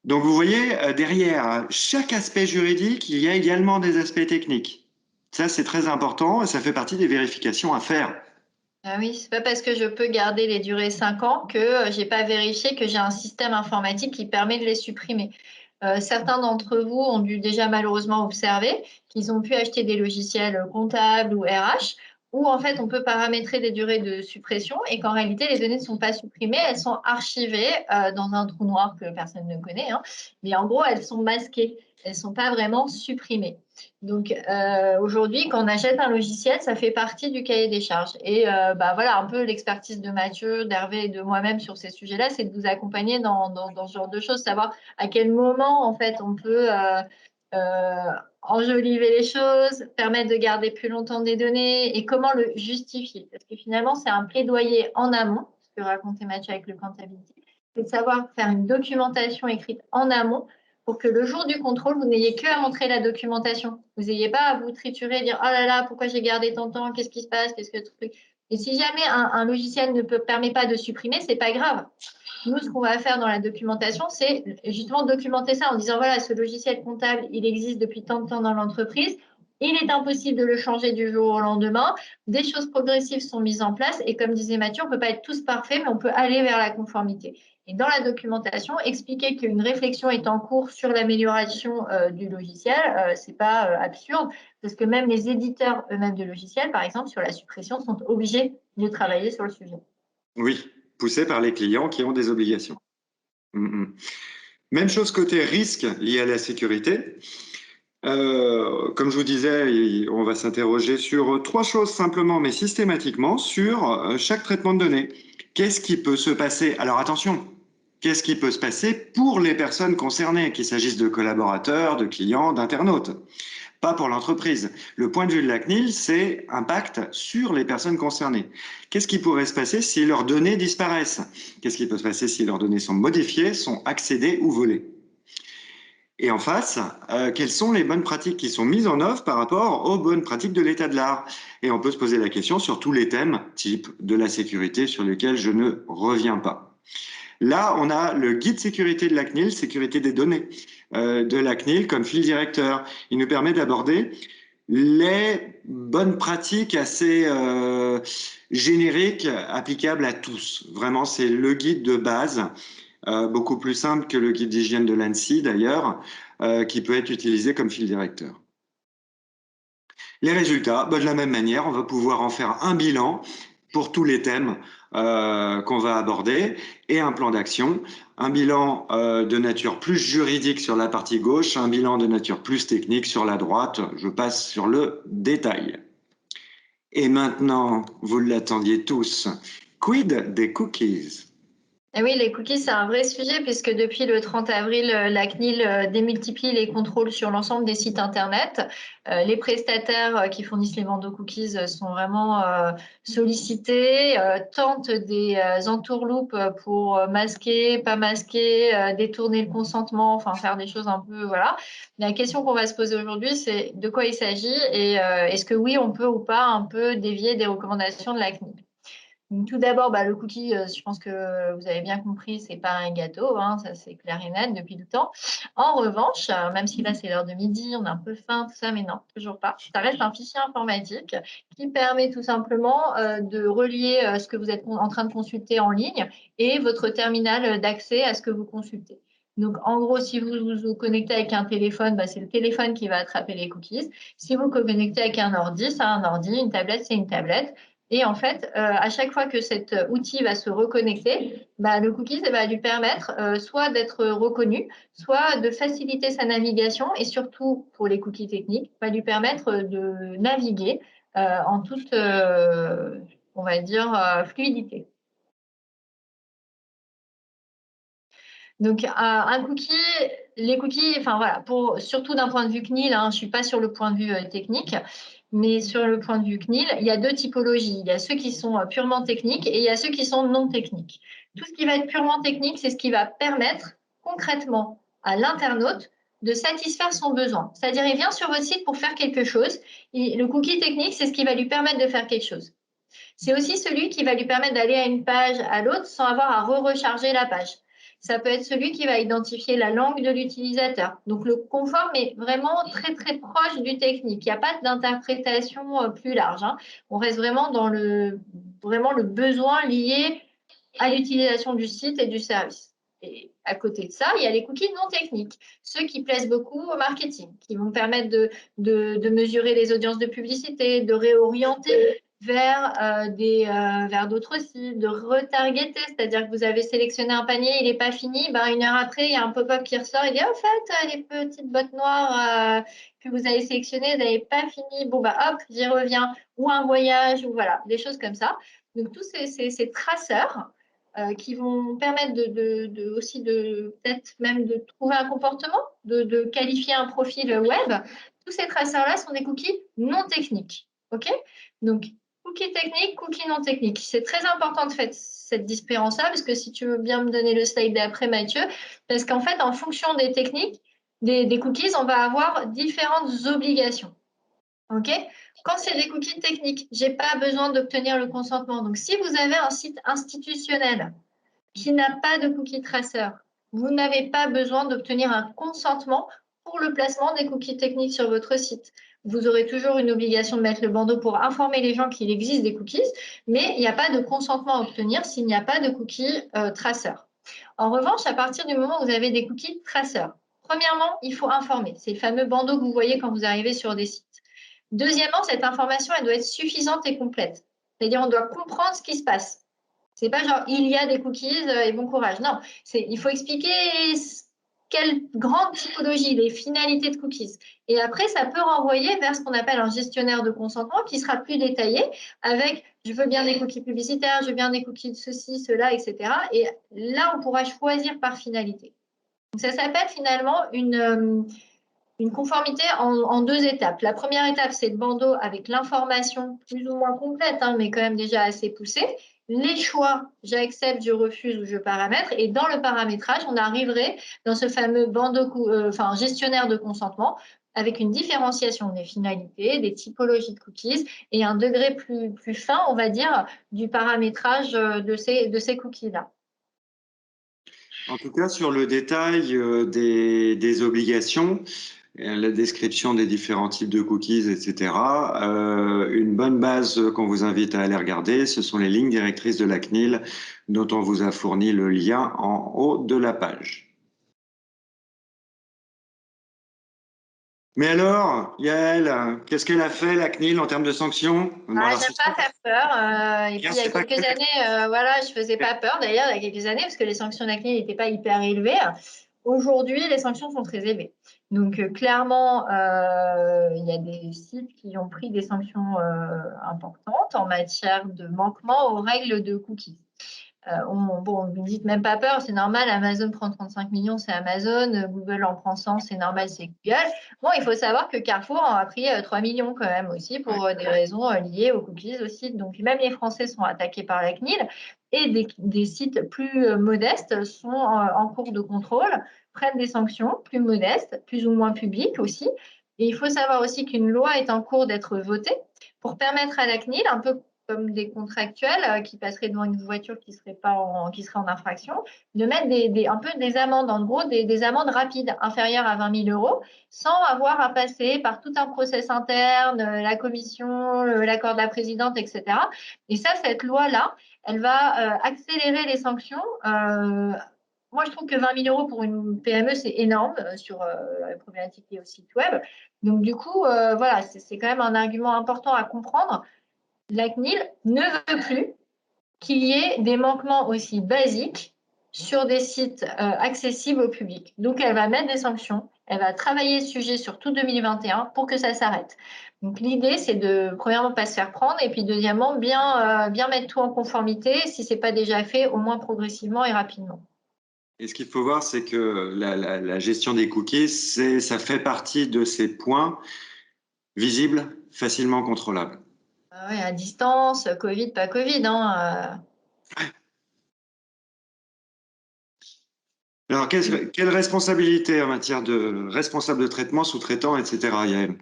Donc vous voyez, derrière chaque aspect juridique, il y a également des aspects techniques. Ça, c'est très important et ça fait partie des vérifications à faire. Ah oui, c'est pas parce que je peux garder les durées 5 ans que j'ai pas vérifié que j'ai un système informatique qui permet de les supprimer. Certains d'entre vous ont dû déjà malheureusement observer qu'ils ont pu acheter des logiciels comptables ou RH où en fait on peut paramétrer des durées de suppression et qu'en réalité les données ne sont pas supprimées, elles sont archivées dans un trou noir que personne ne connaît, hein, mais en gros elles sont masquées, elles ne sont pas vraiment supprimées. Donc aujourd'hui, quand on achète un logiciel, ça fait partie du cahier des charges. Et voilà, un peu l'expertise de Mathieu, d'Hervé et de moi-même sur ces sujets-là, c'est de vous accompagner dans ce genre de choses, savoir à quel moment en fait on peut enjoliver les choses, permettre de garder plus longtemps des données et comment le justifier. Parce que finalement, c'est un plaidoyer en amont, ce que racontait Mathieu avec le Quantability, c'est de savoir faire une documentation écrite en amont pour que le jour du contrôle, vous n'ayez que à montrer la documentation. Vous n'ayez pas à vous triturer et dire « Oh là là, pourquoi j'ai gardé tant de temps? Qu'est-ce qui se passe? Qu'est-ce que le truc ?» Et si jamais un logiciel ne permet pas de supprimer, ce n'est pas grave. Nous, ce qu'on va faire dans la documentation, c'est justement documenter ça en disant, voilà, ce logiciel comptable, il existe depuis tant de temps dans l'entreprise. Il est impossible de le changer du jour au lendemain. Des choses progressives sont mises en place. Et comme disait Mathieu, on ne peut pas être tous parfaits, mais on peut aller vers la conformité. Et dans la documentation, expliquer qu'une réflexion est en cours sur l'amélioration du logiciel, ce n'est pas absurde, parce que même les éditeurs eux-mêmes de logiciels, par exemple, sur la suppression, sont obligés de travailler sur le sujet. Oui, poussé par les clients qui ont des obligations. Même chose côté risque lié à la sécurité. Comme je vous disais, on va s'interroger sur 3 choses simplement, mais systématiquement, sur chaque traitement de données. Qu'est-ce qui peut se passer? Alors attention, qu'est-ce qui peut se passer pour les personnes concernées, qu'il s'agisse de collaborateurs, de clients, d'internautes? Pas pour l'entreprise. Le point de vue de la CNIL, c'est impact sur les personnes concernées. Qu'est-ce qui pourrait se passer si leurs données disparaissent? Qu'est-ce qui peut se passer si leurs données sont modifiées, sont accédées ou volées? Et en face, quelles sont les bonnes pratiques qui sont mises en œuvre par rapport aux bonnes pratiques de l'état de l'art? Et on peut se poser la question sur tous les thèmes type de la sécurité sur lesquels je ne reviens pas. Là, on a le guide sécurité de la CNIL, sécurité des données de la CNIL comme fil directeur. Il nous permet d'aborder les bonnes pratiques assez génériques applicables à tous. Vraiment, c'est le guide de base, beaucoup plus simple que le guide d'hygiène de l'ANSSI d'ailleurs, qui peut être utilisé comme fil directeur. Les résultats, de la même manière, on va pouvoir en faire un bilan pour tous les thèmes qu'on va aborder et un plan d'action, un bilan de nature plus juridique sur la partie gauche, un bilan de nature plus technique sur la droite. Je passe sur le détail. Et maintenant, vous l'attendiez tous, quid des cookies? Et oui, les cookies, c'est un vrai sujet puisque depuis le 30 avril, la CNIL démultiplie les contrôles sur l'ensemble des sites Internet. Les prestataires qui fournissent les bandeaux cookies sont vraiment sollicités, tentent des entourloupes pour masquer, pas masquer, détourner le consentement, enfin faire des choses un peu, voilà. La question qu'on va se poser aujourd'hui, c'est de quoi il s'agit et est-ce que oui, on peut ou pas un peu dévier des recommandations de la CNIL. Donc, tout d'abord, le cookie, je pense que vous avez bien compris, c'est pas un gâteau, hein, ça c'est clair et net depuis tout le temps. En revanche, même si là c'est l'heure de midi, on a un peu faim, tout ça, mais non, toujours pas. Ça reste un fichier informatique qui permet tout simplement de relier ce que vous êtes en train de consulter en ligne et votre terminal d'accès à ce que vous consultez. Donc, en gros, si vous vous connectez avec un téléphone, c'est le téléphone qui va attraper les cookies. Si vous vous connectez avec un ordi, c'est un ordi, une tablette, c'est une tablette. Et en fait, à chaque fois que cet outil va se reconnecter, le cookie va lui permettre soit d'être reconnu, soit de faciliter sa navigation et surtout, pour les cookies techniques, va lui permettre de naviguer en toute, on va dire, fluidité. Donc, un cookie, les cookies, enfin voilà, surtout d'un point de vue CNIL, je ne suis pas sur le point de vue technique, mais sur le point de vue CNIL, il y a 2 typologies. Il y a ceux qui sont purement techniques et il y a ceux qui sont non techniques. Tout ce qui va être purement technique, c'est ce qui va permettre concrètement à l'internaute de satisfaire son besoin. C'est-à-dire, il vient sur votre site pour faire quelque chose. Et le cookie technique, c'est ce qui va lui permettre de faire quelque chose. C'est aussi celui qui va lui permettre d'aller à une page à l'autre sans avoir à recharger la page. Ça peut être celui qui va identifier la langue de l'utilisateur. Donc, le confort est vraiment très, très proche du technique. Il n'y a pas d'interprétation plus large. On reste vraiment dans le besoin lié à l'utilisation du site et du service. Et à côté de ça, il y a les cookies non techniques, ceux qui plaisent beaucoup au marketing, qui vont permettre de mesurer les audiences de publicité, de réorienter vers d'autres sites, de retargeter, c'est-à-dire que vous avez sélectionné un panier, il n'est pas fini, ben, 1 heure après, il y a un pop-up qui ressort, il dit « En fait, les petites bottes noires que vous avez sélectionnées, vous n'avez pas fini, bon, bah, hop, j'y reviens », ou un voyage, ou voilà, des choses comme ça. Donc, tous ces traceurs qui vont permettre aussi peut-être même de trouver un comportement, de qualifier un profil web. Tous ces traceurs-là sont des cookies non techniques. OK? Donc, cookies techniques, cookies non techniques. C'est très important de faire cette différence-là, parce que si tu veux bien me donner le slide d'après, Mathieu, parce qu'en fait, en fonction des techniques, des cookies, on va avoir différentes obligations. OK? Quand c'est des cookies techniques, je n'ai pas besoin d'obtenir le consentement. Donc, si vous avez un site institutionnel qui n'a pas de cookie traceur, vous n'avez pas besoin d'obtenir un consentement pour le placement des cookies techniques sur votre site. Vous aurez toujours une obligation de mettre le bandeau pour informer les gens qu'il existe des cookies, mais il n'y a pas de consentement à obtenir s'il n'y a pas de cookies traceurs. En revanche, à partir du moment où vous avez des cookies traceurs, premièrement, il faut informer. C'est le fameux bandeau que vous voyez quand vous arrivez sur des sites. Deuxièmement, cette information, elle doit être suffisante et complète. C'est-à-dire, on doit comprendre ce qui se passe. C'est pas genre, il y a des cookies et bon courage. Non, il faut expliquer quelle grande typologie, les finalités de cookies. Et après, ça peut renvoyer vers ce qu'on appelle un gestionnaire de consentement qui sera plus détaillé avec « je veux bien des cookies publicitaires, je veux bien des cookies de ceci, cela, etc. » Et là, on pourra choisir par finalité. Donc, ça s'appelle finalement une conformité en 2 étapes. La première étape, c'est le bandeau avec l'information plus ou moins complète, hein, mais quand même déjà assez poussée. Les choix, j'accepte, je refuse ou je paramètre. Et dans le paramétrage, on arriverait dans ce fameux bandeau, gestionnaire de consentement avec une différenciation des finalités, des typologies de cookies et un degré plus fin, on va dire, du paramétrage de ces cookies-là. En tout cas, sur le détail des obligations, la description des différents types de cookies, etc., une bonne base qu'on vous invite à aller regarder, ce sont les lignes directrices de la CNIL dont on vous a fourni le lien en haut de la page. Mais alors, Yael, qu'est-ce qu'elle a fait, la CNIL, en termes de sanctions? J'aime pas faire peur. Et puis, il y a quelques années, voilà, je faisais pas peur, d'ailleurs, il y a quelques années, parce que les sanctions de la CNIL n'étaient pas hyper élevées. Aujourd'hui, les sanctions sont très élevées. Donc, clairement, il y a des sites qui ont pris des sanctions importantes en matière de manquement aux règles de cookies. Bon, vous ne dites même pas peur, c'est normal, Amazon prend 35 millions, c'est Amazon, Google en prend 100, c'est normal, c'est Google. Bon, il faut savoir que Carrefour en a pris 3 millions quand même aussi pour des raisons liées aux cookies aussi. Donc, même les Français sont attaqués par la CNIL et des sites plus modestes sont en cours de contrôle, prennent des sanctions plus modestes, plus ou moins publiques aussi. Et il faut savoir aussi qu'une loi est en cours d'être votée pour permettre à la CNIL, un peu comme des contractuels qui passeraient devant une voiture qui serait en infraction, de mettre un peu des amendes, en gros des amendes rapides inférieures à 20 000 euros, sans avoir à passer par tout un process interne, la commission, l'accord de la présidente, etc. Et ça, cette loi-là, elle va accélérer les sanctions. Moi, je trouve que 20 000 euros pour une PME, c'est énorme sur la problématique liée au site web. Donc, du coup, voilà, c'est quand même un argument important à comprendre. La CNIL ne veut plus qu'il y ait des manquements aussi basiques sur des sites accessibles au public. Donc, elle va mettre des sanctions, elle va travailler ce sujet sur tout 2021 pour que ça s'arrête. Donc, l'idée, c'est de, premièrement, pas se faire prendre, et puis, deuxièmement, bien mettre tout en conformité, si ce n'est pas déjà fait, au moins progressivement et rapidement. Et ce qu'il faut voir, c'est que la gestion des cookies, ça fait partie de ces points visibles, facilement contrôlables. Oui, à distance, Covid, pas Covid. Hein. Alors, quelle responsabilité en matière de responsable de traitement, sous-traitant, etc., Yael?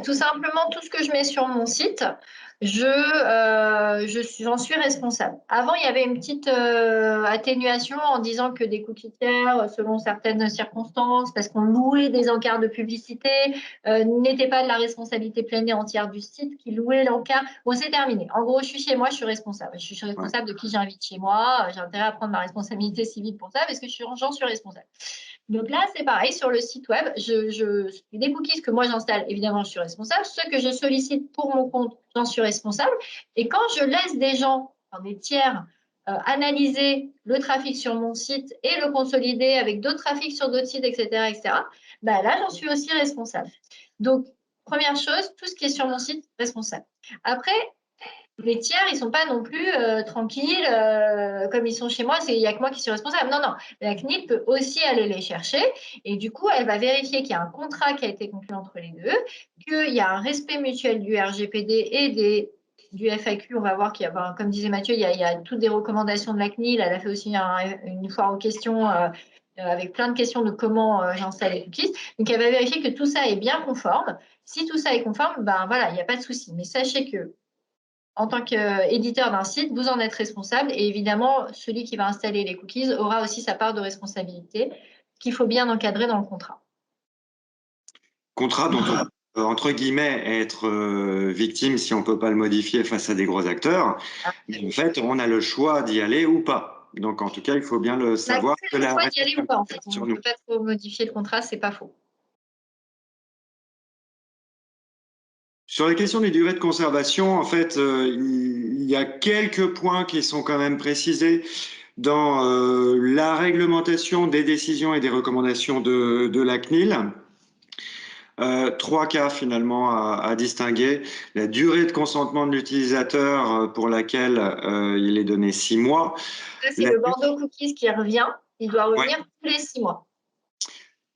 Tout simplement, tout ce que je mets sur mon site, j'en suis responsable. Avant, il y avait une petite atténuation en disant que des cookies tiers, selon certaines circonstances, parce qu'on louait des encarts de publicité, n'étaient pas de la responsabilité pleine et entière du site qui louait l'encart. Bon, c'est terminé. En gros, je suis chez moi, je suis responsable. Je suis responsable de qui j'invite chez moi. J'ai intérêt à prendre ma responsabilité civile pour ça parce que j'en suis responsable. Donc là, c'est pareil, sur le site web, les cookies que moi j'installe, évidemment, je suis responsable. Ceux que je sollicite pour mon compte, j'en suis responsable. Et quand je laisse des gens, enfin, des tiers, analyser le trafic sur mon site et le consolider avec d'autres trafics sur d'autres sites, etc., etc., bah là, j'en suis aussi responsable. Donc, première chose, tout ce qui est sur mon site, responsable. Après, les tiers, ils ne sont pas non plus tranquilles comme ils sont chez moi, il n'y a que moi qui suis responsable. Non, non, la CNIL peut aussi aller les chercher et du coup, elle va vérifier qu'il y a un contrat qui a été conclu entre les deux, qu'il y a un respect mutuel du RGPD et du FAQ. On va voir qu'il y a, comme disait Mathieu, il y a toutes des recommandations de la CNIL. Elle a fait aussi une foire aux questions avec plein de questions de comment j'installe les cookies. Donc, elle va vérifier que tout ça est bien conforme. Si tout ça est conforme, ben voilà, il n'y a pas de souci. Mais sachez que en tant qu'éditeur d'un site, vous en êtes responsable et évidemment, celui qui va installer les cookies aura aussi sa part de responsabilité qu'il faut bien encadrer dans le contrat. Contrat dont on peut, entre guillemets, être victime si on ne peut pas le modifier face à des gros acteurs. Mais en fait, on a le choix d'y aller ou pas. Donc, en tout cas, il faut bien le savoir. On a le choix d'y aller ou pas, en fait. On sur ne nous. peut pas trop modifier le contrat, c'est pas faux. Sur la question des durées de conservation, en fait, il y a quelques points qui sont quand même précisés dans la réglementation des décisions et des recommandations de la CNIL. Trois cas finalement à distinguer. La durée de consentement de l'utilisateur pour laquelle il est donné 6 mois. Ça, c'est le bandeau cookies qui revient. Il doit revenir tous les 6 mois.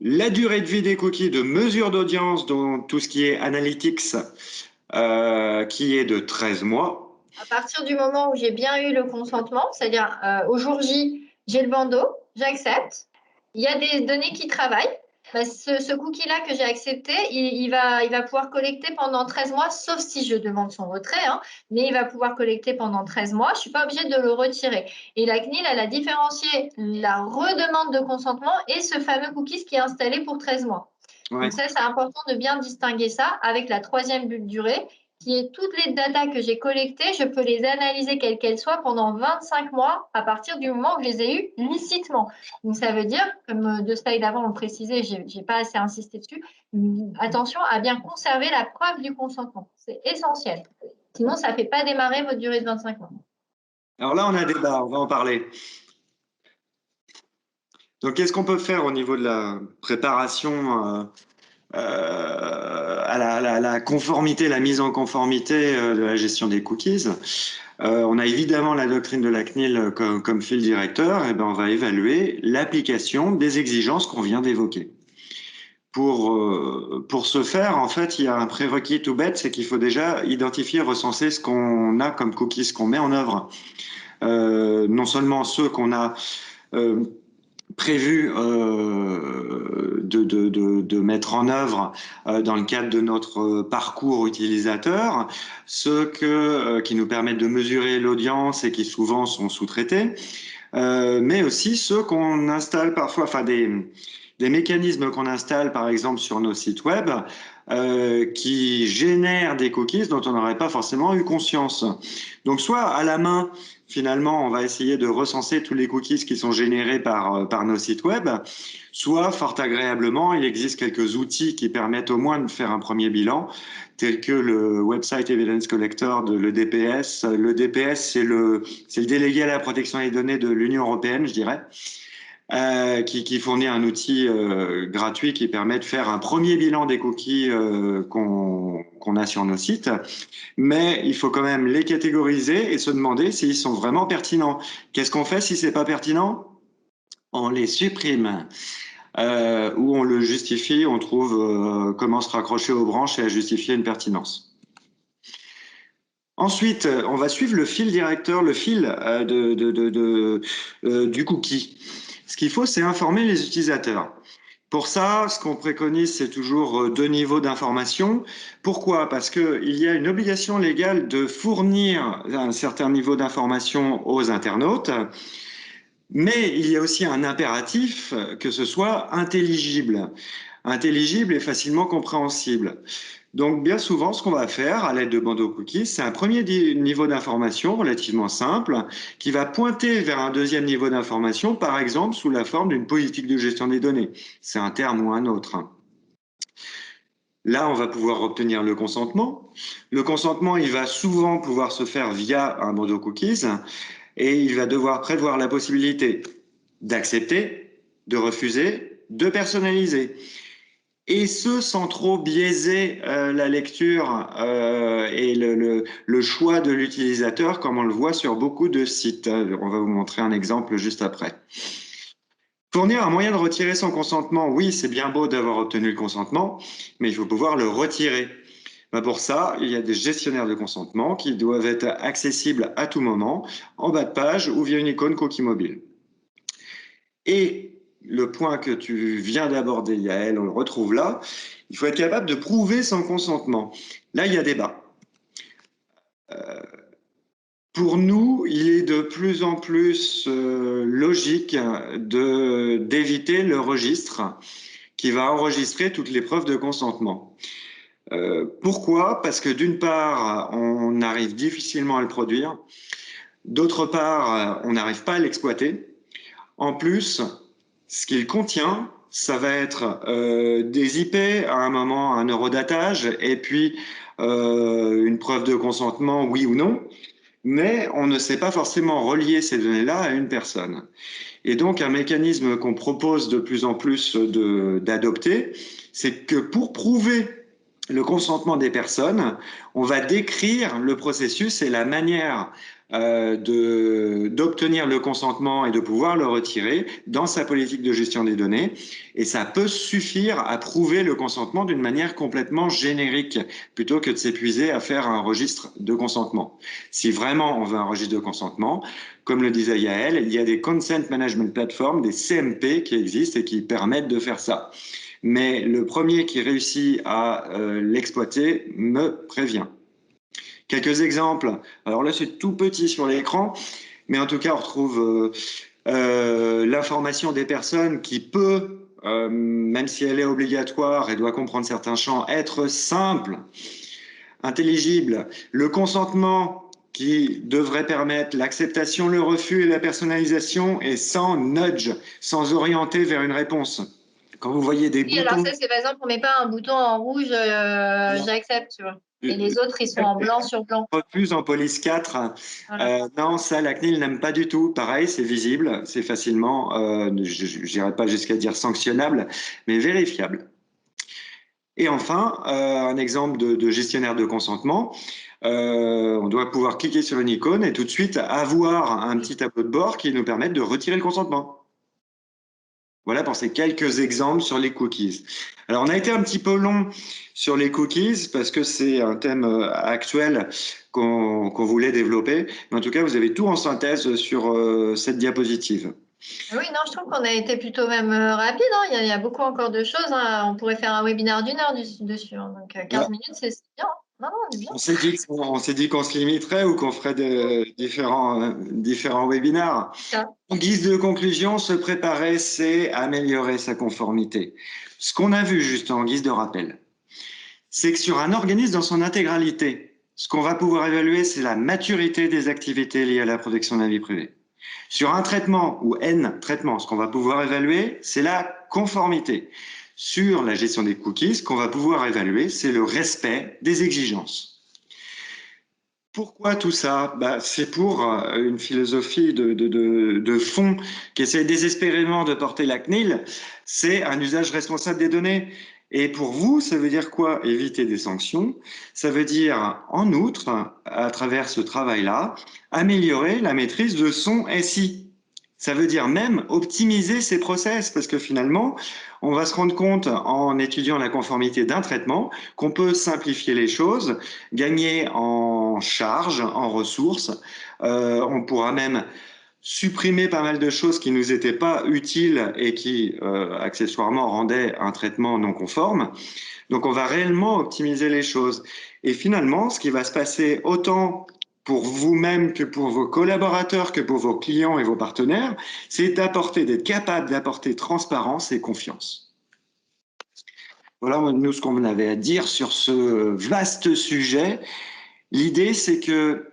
La durée de vie des cookies de mesure d'audience, dont tout ce qui est analytics, qui est de 13 mois. À partir du moment où j'ai bien eu le consentement, c'est-à-dire au jour J, j'ai le bandeau, j'accepte. Il y a des données qui travaillent. Bah, ce cookie-là que j'ai accepté, il va pouvoir collecter pendant 13 mois, sauf si je demande son retrait, hein, mais il va pouvoir collecter pendant 13 mois. Je ne suis pas obligée de le retirer. Et la CNIL, elle a différencié la redemande de consentement et ce fameux cookie qui est installé pour 13 mois. Ouais. Donc ça, c'est important de bien distinguer ça avec la troisième durée, qui est toutes les datas que j'ai collectées, je peux les analyser quelles qu'elles soient pendant 25 mois à partir du moment où je les ai eues licitement. Donc ça veut dire, comme deux slides avant on le précisait, je n'ai pas assez insisté dessus, attention à bien conserver la preuve du consentement. C'est essentiel. Sinon, ça ne fait pas démarrer votre durée de 25 mois. Alors là, on a débat, on va en parler. Donc, qu'est-ce qu'on peut faire au niveau de la préparation à la conformité, la mise en conformité de la gestion des cookies? On a évidemment la doctrine de la CNIL comme fil directeur, et ben on va évaluer l'application des exigences qu'on vient d'évoquer. Pour ce faire, en fait, il y a un prérequis tout bête, c'est qu'il faut déjà identifier, recenser ce qu'on a comme cookies qu'on met en œuvre. Non seulement ceux qu'on a prévu de mettre en œuvre dans le cadre de notre parcours utilisateur, ceux qui nous permettent de mesurer l'audience et qui souvent sont sous-traités, mais aussi ceux qu'on installe parfois, enfin des mécanismes qu'on installe par exemple sur nos sites web qui génèrent des cookies dont on n'aurait pas forcément eu conscience. Donc soit à la main, finalement, on va essayer de recenser tous les cookies qui sont générés par nos sites web, soit fort agréablement, il existe quelques outils qui permettent au moins de faire un premier bilan, tels que le Website Evidence Collector de l'EDPS. Le DPS, c'est le délégué à la protection des données de l'Union européenne, je dirais. Qui fournit un outil gratuit qui permet de faire un premier bilan des cookies qu'on a sur nos sites, mais il faut quand même les catégoriser et se demander s'ils sont vraiment pertinents. Qu'est-ce qu'on fait si c'est pas pertinent? On les supprime. Ou on le justifie, on trouve comment se raccrocher aux branches et à justifier une pertinence. Ensuite, on va suivre le fil directeur, le fil du cookie. Ce qu'il faut, c'est informer les utilisateurs. Pour ça, ce qu'on préconise, c'est toujours 2 niveaux d'information. Pourquoi? Parce qu'il y a une obligation légale de fournir un certain niveau d'information aux internautes, mais il y a aussi un impératif que ce soit intelligible. intelligible et facilement compréhensible. Donc, bien souvent, ce qu'on va faire à l'aide de bandeaux cookies, c'est un premier niveau d'information relativement simple qui va pointer vers un deuxième niveau d'information, par exemple sous la forme d'une politique de gestion des données. C'est un terme ou un autre. Là, on va pouvoir obtenir le consentement. Le consentement, il va souvent pouvoir se faire via un bandeau cookies et il va devoir prévoir la possibilité d'accepter, de refuser, de personnaliser. Et ce, sans trop biaiser la lecture et le choix de l'utilisateur, comme on le voit sur beaucoup de sites. On va vous montrer un exemple juste après. Fournir un moyen de retirer son consentement, oui, c'est bien beau d'avoir obtenu le consentement, mais il faut pouvoir le retirer. Pour ça, il y a des gestionnaires de consentement qui doivent être accessibles à tout moment, en bas de page ou via une icône cookie mobile. Et le point que tu viens d'aborder, Yael, on le retrouve là, il faut être capable de prouver son consentement. Là, il y a débat. Pour nous, il est de plus en plus logique d'éviter le registre qui va enregistrer toutes les preuves de consentement. Pourquoi? Parce que d'une part, on arrive difficilement à le produire. D'autre part, on n'arrive pas à l'exploiter. En plus, ce qu'il contient, ça va être des IP à un moment, un eurodatage, et puis une preuve de consentement, oui ou non. Mais on ne sait pas forcément relier ces données-là à une personne. Et donc, un mécanisme qu'on propose de plus en plus d'adopter, c'est que pour prouver le consentement des personnes, on va décrire le processus et la manière d'obtenir le consentement et de pouvoir le retirer dans sa politique de gestion des données. Et ça peut suffire à prouver le consentement d'une manière complètement générique, plutôt que de s'épuiser à faire un registre de consentement. Si vraiment on veut un registre de consentement, comme le disait Yael, il y a des Consent Management Platforms, des CMP qui existent et qui permettent de faire ça. Mais le premier qui réussit à l'exploiter me prévient. Quelques exemples. Alors là, c'est tout petit sur l'écran, mais en tout cas, on retrouve l'information des personnes qui peut, même si elle est obligatoire et doit comprendre certains champs, être simple, intelligible. Le consentement qui devrait permettre l'acceptation, le refus et la personnalisation et sans nudge, sans orienter vers une réponse. Quand vous voyez des Oui, alors boutons... ça, c'est par exemple, on met pas un bouton en rouge, j'accepte, tu vois. Et les autres, ils sont en blanc sur blanc. Refuse en police 4. Voilà. Non, ça, la CNIL n'aime pas du tout. Pareil, c'est visible, c'est facilement, je n'irai pas jusqu'à dire sanctionnable, mais vérifiable. Et enfin, un exemple de gestionnaire de consentement. On doit pouvoir cliquer sur une icône et tout de suite avoir un petit tableau de bord qui nous permet de retirer le consentement. Voilà pour ces quelques exemples sur les cookies. Alors, on a été un petit peu long sur les cookies parce que c'est un thème actuel qu'on voulait développer. Mais en tout cas, vous avez tout en synthèse sur cette diapositive. Oui, non, je trouve qu'on a été plutôt même rapide, hein. Il y a beaucoup encore de choses, hein. On pourrait faire un webinaire d'1 heure dessus, hein. Donc 15 minutes, c'est bien, hein. Non, non, on est bien. On s'est dit qu'on se limiterait ou qu'on ferait différents webinaires. En guise de conclusion, se préparer, c'est améliorer sa conformité. Ce qu'on a vu juste en guise de rappel, c'est que sur un organisme dans son intégralité, ce qu'on va pouvoir évaluer, c'est la maturité des activités liées à la protection de la vie privée. Sur un traitement ou N traitements, ce qu'on va pouvoir évaluer, c'est la conformité. Sur la gestion des cookies, ce qu'on va pouvoir évaluer, c'est le respect des exigences. Pourquoi tout ça? C'est pour une philosophie de fond qui essaie désespérément de porter la CNIL, c'est un usage responsable des données. Et pour vous, ça veut dire quoi? Éviter des sanctions. Ça veut dire, en outre, à travers ce travail-là, améliorer la maîtrise de son SI. Ça veut dire même optimiser ses process, parce que finalement, on va se rendre compte en étudiant la conformité d'un traitement qu'on peut simplifier les choses, gagner en charge, en ressources. On pourra même supprimer pas mal de choses qui nous étaient pas utiles et qui, accessoirement, rendaient un traitement non conforme. Donc, on va réellement optimiser les choses. Et finalement, ce qui va se passer autant pour vous-même que pour vos collaborateurs, que pour vos clients et vos partenaires, c'est d'être capable d'apporter transparence et confiance. Voilà, nous, ce qu'on avait à dire sur ce vaste sujet, l'idée, c'est que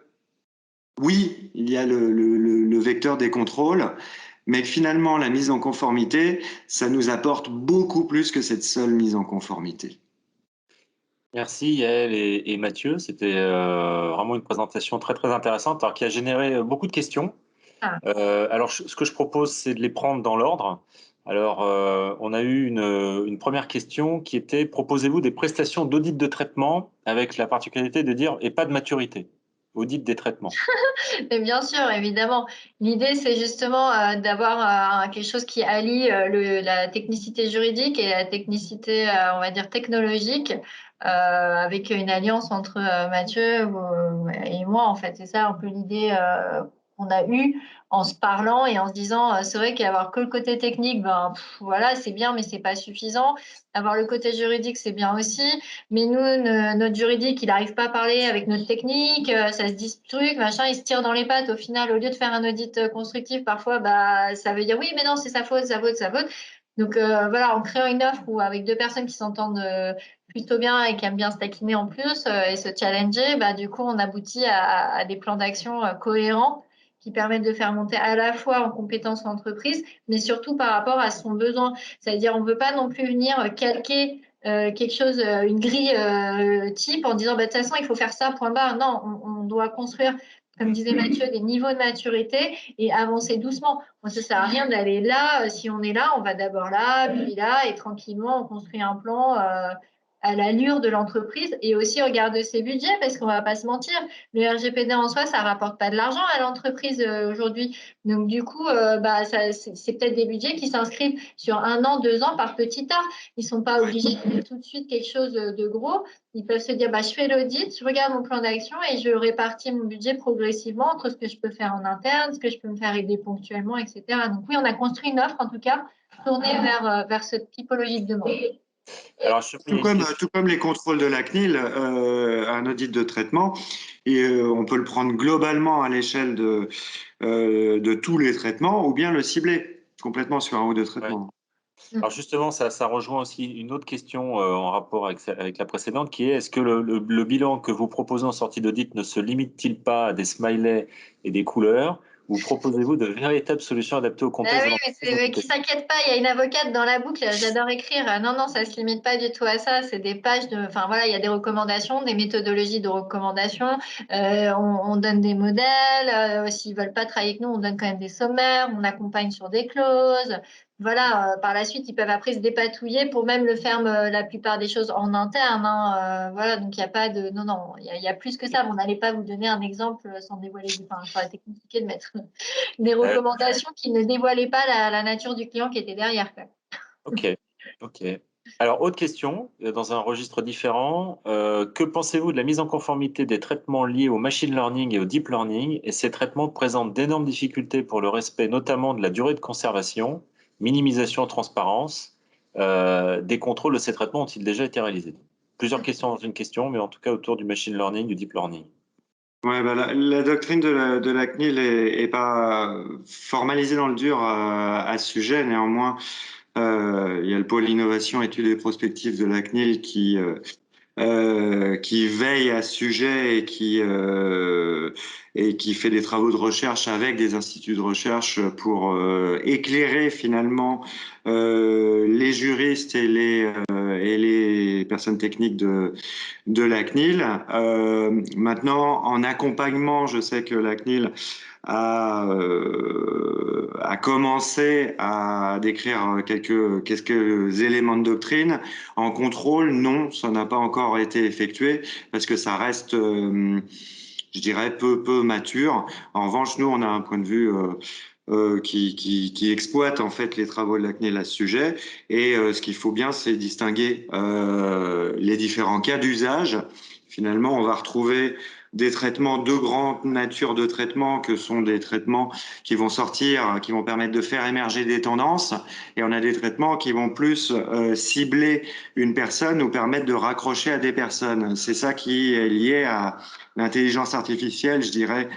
oui, il y a le vecteur des contrôles, mais que finalement, la mise en conformité, ça nous apporte beaucoup plus que cette seule mise en conformité. Merci Yael et Mathieu. C'était vraiment une présentation très très intéressante, alors qui a généré beaucoup de questions. Ah. Alors ce que je propose, c'est de les prendre dans l'ordre. Alors on a eu une première question qui était: proposez-vous des prestations d'audit de traitement avec la particularité de dire et pas de maturité, audit des traitements. Mais bien sûr, évidemment. L'idée, c'est justement d'avoir quelque chose qui allie la technicité juridique et la technicité, on va dire, technologique, avec une alliance entre Mathieu et moi, en fait. C'est ça un peu l'idée qu'on a eue en se parlant et en se disant, c'est vrai qu'avoir que le côté technique, ben, voilà, c'est bien, mais c'est pas suffisant. Avoir le côté juridique, c'est bien aussi. Mais nous, notre juridique, il n'arrive pas à parler avec notre technique, ça se dit ce truc, machin, il se tire dans les pattes. Au final, au lieu de faire un audit constructif, parfois, bah, ça veut dire oui, mais non, c'est sa faute, sa faute, sa faute. Donc voilà, en créant une offre où avec deux personnes qui s'entendent plutôt bien et qui aiment bien se taquiner en plus et se challenger, bah, du coup, on aboutit à des plans d'action cohérents qui permettent de faire monter à la fois en compétences l'entreprise, mais surtout par rapport à son besoin. C'est-à-dire, on ne veut pas non plus venir calquer quelque chose, une grille type en disant bah, de toute façon il faut faire ça, point barre. Non, on doit construire, comme disait Mathieu, des niveaux de maturité et avancer doucement. Bon, ça ne sert à rien d'aller là. Si on est là, on va d'abord là, puis là, et tranquillement, on construit un plan à l'allure de l'entreprise et aussi regarder ses budgets parce qu'on ne va pas se mentir. Le RGPD en soi, ça ne rapporte pas de l'argent à l'entreprise aujourd'hui. Donc, du coup, bah, c'est peut-être des budgets qui s'inscrivent sur 1 an, 2 ans par petit A. Ils ne sont pas obligés de faire tout de suite quelque chose de gros. Ils peuvent se dire, bah, je fais l'audit, je regarde mon plan d'action et je répartis mon budget progressivement entre ce que je peux faire en interne, ce que je peux me faire aider ponctuellement, etc. Donc oui, on a construit une offre, en tout cas, tournée vers cette typologie de demande. Alors je il y a une question. Tout comme les contrôles de la CNIL, un audit de traitement, et on peut le prendre globalement à l'échelle de tous les traitements ou bien le cibler complètement sur un ou deux Ouais. traitements. Alors justement, ça rejoint aussi une autre question en rapport avec la précédente, qui est: est-ce que le bilan que vous proposez en sortie d'audit ne se limite-t-il pas à des smileys et des couleurs, ou proposez-vous de véritables solutions adaptées au Ah contexte de oui, l'entreprise? mais qui s'inquiète pas, il y a une avocate dans la boucle, j'adore écrire. Non, non, ça se limite pas du tout à ça. C'est des pages de, enfin voilà, il y a des recommandations, des méthodologies de recommandations. On donne des modèles. S'ils veulent pas travailler avec nous, on donne quand même des sommaires. On accompagne sur des clauses. Voilà, par la suite, ils peuvent après se dépatouiller pour même le faire la plupart des choses en interne. Hein. Voilà, donc il n'y a pas de, non, non, il y a plus que ça. Mais on n'allait pas vous donner un exemple sans dévoiler, enfin, ça aurait été compliqué de mettre des Euh, recommandations qui ne dévoilaient pas la nature du client qui était derrière, quoi. ok, ok. Alors, autre question, dans un registre différent, que pensez-vous de la mise en conformité des traitements liés au machine learning et au deep learning? Et ces traitements présentent d'énormes difficultés pour le respect notamment de la durée de conservation, minimisation, transparence. Des contrôles de ces traitements ont-ils déjà été réalisés? Plusieurs questions dans une question, mais en tout cas autour du machine learning, du deep learning. Ouais, bah, la doctrine de la CNIL est pas formalisée dans le dur à ce sujet. Néanmoins, il y a le pôle innovation, études et prospectives de la CNIL qui veille à ce sujet et qui fait des travaux de recherche avec des instituts de recherche pour éclairer finalement les juristes et les personnes techniques de la CNIL. Maintenant, en accompagnement, je sais que la CNIL a commencé à décrire quelques éléments de doctrine. En contrôle, non, ça n'a pas encore été effectué parce que ça reste, je dirais, peu mature. En revanche, nous, on a un point de vue qui exploite en fait les travaux de la CNIL à ce sujet. Et ce qu'il faut bien, c'est distinguer les différents cas d'usage. Finalement, on va retrouver des traitements de grande nature de traitement que sont des traitements qui vont sortir, qui vont permettre de faire émerger des tendances. Et on a des traitements qui vont plus cibler une personne ou permettre de raccrocher à des personnes. C'est ça qui est lié à l'intelligence artificielle, je dirais,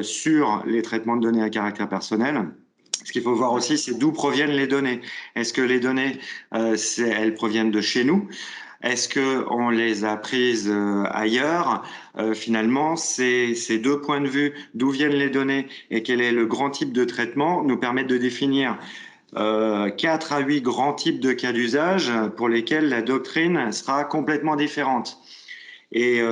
sur les traitements de données à caractère personnel. Ce qu'il faut voir aussi, c'est d'où proviennent les données. Est-ce que les données, elles proviennent de chez nous? Est-ce que on les a prises ailleurs? Finalement, ces deux points de vue, d'où viennent les données et quel est le grand type de traitement, nous permettent de définir 4 à 8 grands types de cas d'usage pour lesquels la doctrine sera complètement différente. Et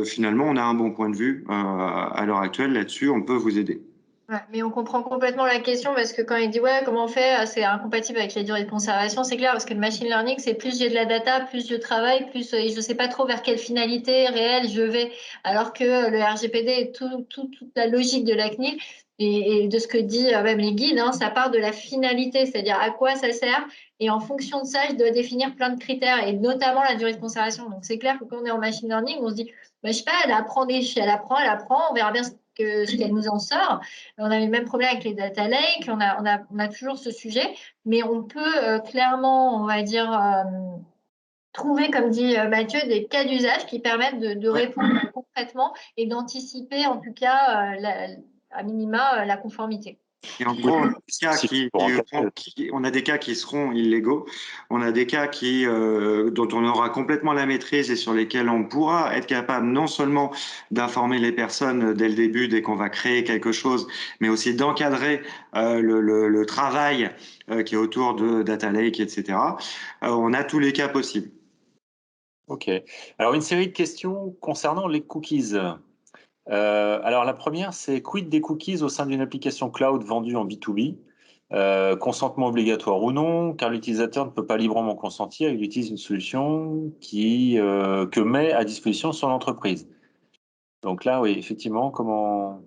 finalement, on a un bon point de vue à l'heure actuelle là-dessus, on peut vous aider. Ouais, mais on comprend complètement la question parce que quand il dit ouais, comment on fait, c'est incompatible avec les durées de conservation, c'est clair parce que le machine learning, c'est plus j'ai de la data, plus je travaille, plus je sais pas trop vers quelle finalité réelle je vais. Alors que le RGPD et toute la logique de la CNIL et de ce que dit même les guides, hein, ça part de la finalité, c'est-à-dire à quoi ça sert. Et en fonction de ça, je dois définir plein de critères et notamment la durée de conservation. Donc c'est clair que quand on est en machine learning, on se dit, bah, je sais pas, elle apprend, elle apprend, on verra bien ce qu'elle nous en sort. On a le même problème avec les data lakes, on a toujours ce sujet, mais on peut clairement, on va dire, trouver, comme dit Mathieu, des cas d'usage qui permettent de Ouais. répondre concrètement et d'anticiper, en tout cas, à minima, la conformité. Et en gros, on a des cas qui seront illégaux, on a des cas dont on aura complètement la maîtrise et sur lesquels on pourra être capable non seulement d'informer les personnes dès le début, dès qu'on va créer quelque chose, mais aussi d'encadrer le travail qui est autour de data lake, etc. On a tous les cas possibles. Ok. Alors, une série de questions concernant les cookies. Alors, la première, c'est quid des cookies au sein d'une application cloud vendue en B2B? Consentement obligatoire ou non, car l'utilisateur ne peut pas librement consentir, il utilise une solution que met à disposition son entreprise. Donc là, oui, effectivement, comment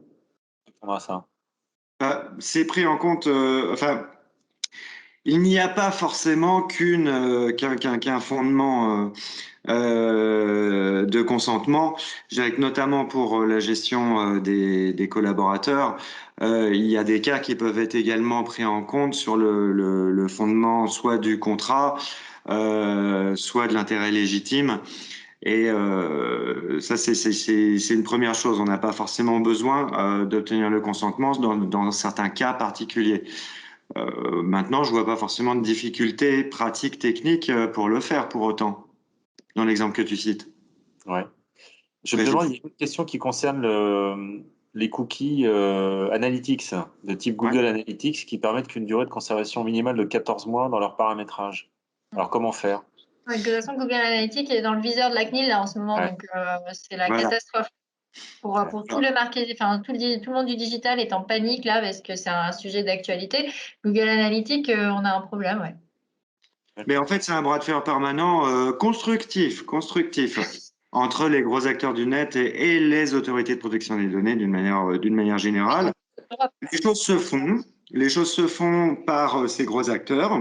répondre à ça? C'est pris en compte, enfin, il n'y a pas forcément qu'un fondement de consentement. Je dirais que notamment pour la gestion des collaborateurs, il y a des cas qui peuvent être également pris en compte sur le fondement soit du contrat, soit de l'intérêt légitime. Et ça, c'est une première chose. On n'a pas forcément besoin d'obtenir le consentement dans certains cas particuliers. Maintenant, je vois pas forcément de difficultés pratiques, techniques pour le faire pour autant, dans l'exemple que tu cites. Ouais. Je me Mais demande, il y a une question qui concerne les cookies Analytics, de type ouais. Google Analytics, qui permettent qu'une durée de conservation minimale de 14 mois dans leur paramétrage. Alors, comment faire? Ouais, de toute façon, Google Analytics est dans le viseur de la CNIL là, en ce moment, Ouais. donc c'est la Voilà. catastrophe. Pour tout le marketing, enfin tout le monde du digital est en panique là parce que c'est un sujet d'actualité. Google Analytics, on a un problème, ouais. Mais en fait, c'est un bras de fer permanent constructif, entre les gros acteurs du net et les autorités de protection des données d'une manière générale. Les choses se font, les choses se font par ces gros acteurs.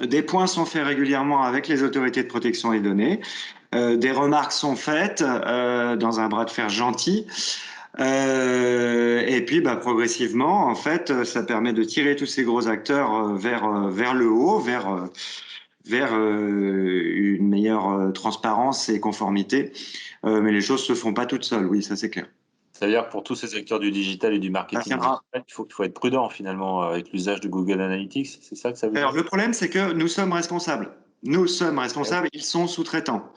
Des points sont faits régulièrement avec les autorités de protection des données. Des remarques sont faites dans un bras de fer gentil. Et puis, bah, progressivement, en fait, ça permet de tirer tous ces gros acteurs vers le haut, vers une meilleure transparence et conformité. Mais les choses se font pas toutes seules, oui, ça c'est clair. Ça veut dire que pour tous ces acteurs du digital et du Ça marketing viendra. digital, il faut être prudent finalement avec l'usage de Google Analytics. C'est ça que ça veut Alors, dire? le problème, c'est que nous sommes responsables. Nous sommes Ouais. responsables, ils sont sous-traitants.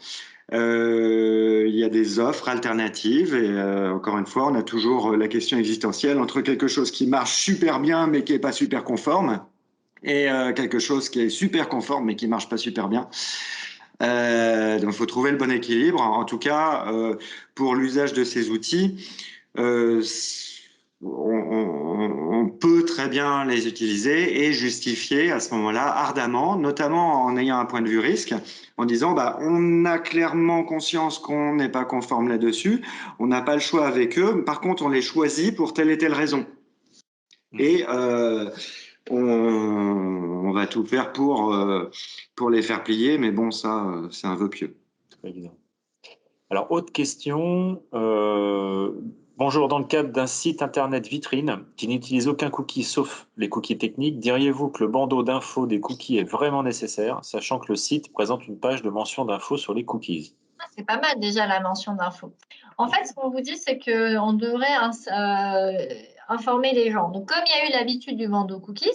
Il y a des offres alternatives et encore une fois, on a toujours la question existentielle entre quelque chose qui marche super bien mais qui est pas super conforme et quelque chose qui est super conforme mais qui marche pas super bien. Donc, il faut trouver le bon équilibre. En tout cas, pour l'usage de ces outils, euh, on peut très bien les utiliser et justifier à ce moment-là ardemment, notamment en ayant un point de vue risque, en disant bah, on a clairement conscience qu'on n'est pas conforme là-dessus, on n'a pas le choix avec eux, par contre on les choisit pour telle et telle raison. Et on va tout faire pour les faire plier, mais bon, ça, c'est un vœu pieux. C'est pas évident. Alors, autre question. Bonjour, dans le cadre d'un site internet vitrine qui n'utilise aucun cookie sauf les cookies techniques, diriez-vous que le bandeau d'infos des cookies est vraiment nécessaire, sachant que le site présente une page de mention d'infos sur les cookies? C'est pas mal déjà la mention d'infos. En fait, ce qu'on vous dit, c'est qu'on devrait informer les gens. Donc, comme il y a eu l'habitude du bandeau cookies,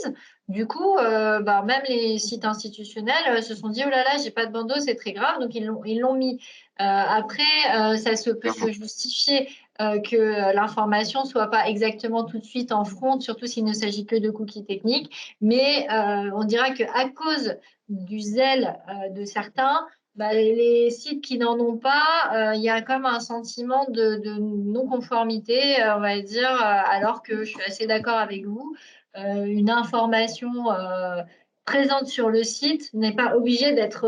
du coup, même les sites institutionnels se sont dit, oh là là, j'ai pas de bandeau, c'est très grave, donc ils l'ont mis. Après, ça peut se justifier que l'information soit pas exactement tout de suite en front, surtout s'il ne s'agit que de cookies techniques. Mais on dira qu'à cause du zèle de certains, les sites qui n'en ont pas, il y a comme un sentiment de non-conformité, on va dire, alors que je suis assez d'accord avec vous. Une information présente sur le site n'est pas obligée d'être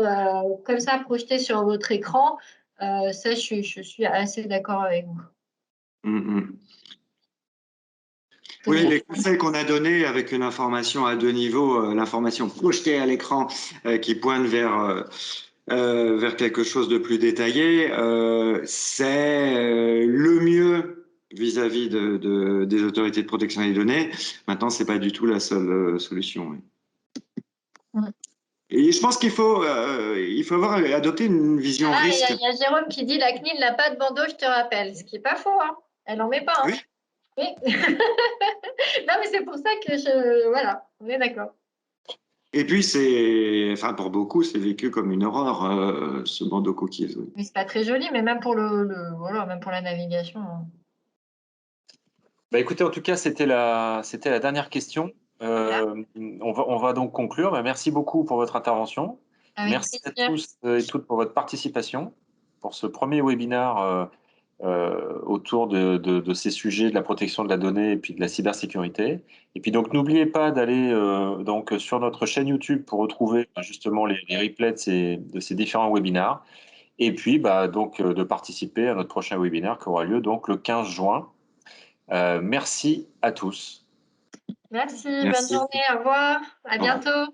comme ça projetée sur votre écran. Ça, je suis assez d'accord avec vous. Oui, les conseils qu'on a donnés avec une information à deux niveaux, l'information projetée à l'écran qui pointe vers quelque chose de plus détaillé, c'est le mieux vis-à-vis des autorités de protection des données. Maintenant, c'est pas du tout la seule solution. Oui. Et je pense qu'il faut avoir adopté une vision risque. Il y a Jérôme qui dit la CNIL n'a pas de bandeau, je te rappelle. Ce qui n'est pas faux, hein. Elle n'en met pas. Hein. Oui. Oui. Non, mais c'est pour ça que voilà, on est d'accord. Et puis, pour beaucoup, c'est vécu comme une horreur, ce bandeau cookies. Oui. Mais c'est pas très joli, mais même pour même pour la navigation. Hein. Écoutez, en tout cas, c'était la dernière question. On va donc conclure. Merci beaucoup pour votre intervention. Merci à tous et toutes pour votre participation pour ce premier webinaire autour de ces sujets de la protection de la donnée et puis de la cybersécurité. Et puis donc n'oubliez pas d'aller donc sur notre chaîne YouTube pour retrouver justement les replays de ces différents webinaires. Et puis donc de participer à notre prochain webinaire qui aura lieu donc le 15 juin. Merci à tous. Merci, bonne journée, au revoir, à bientôt.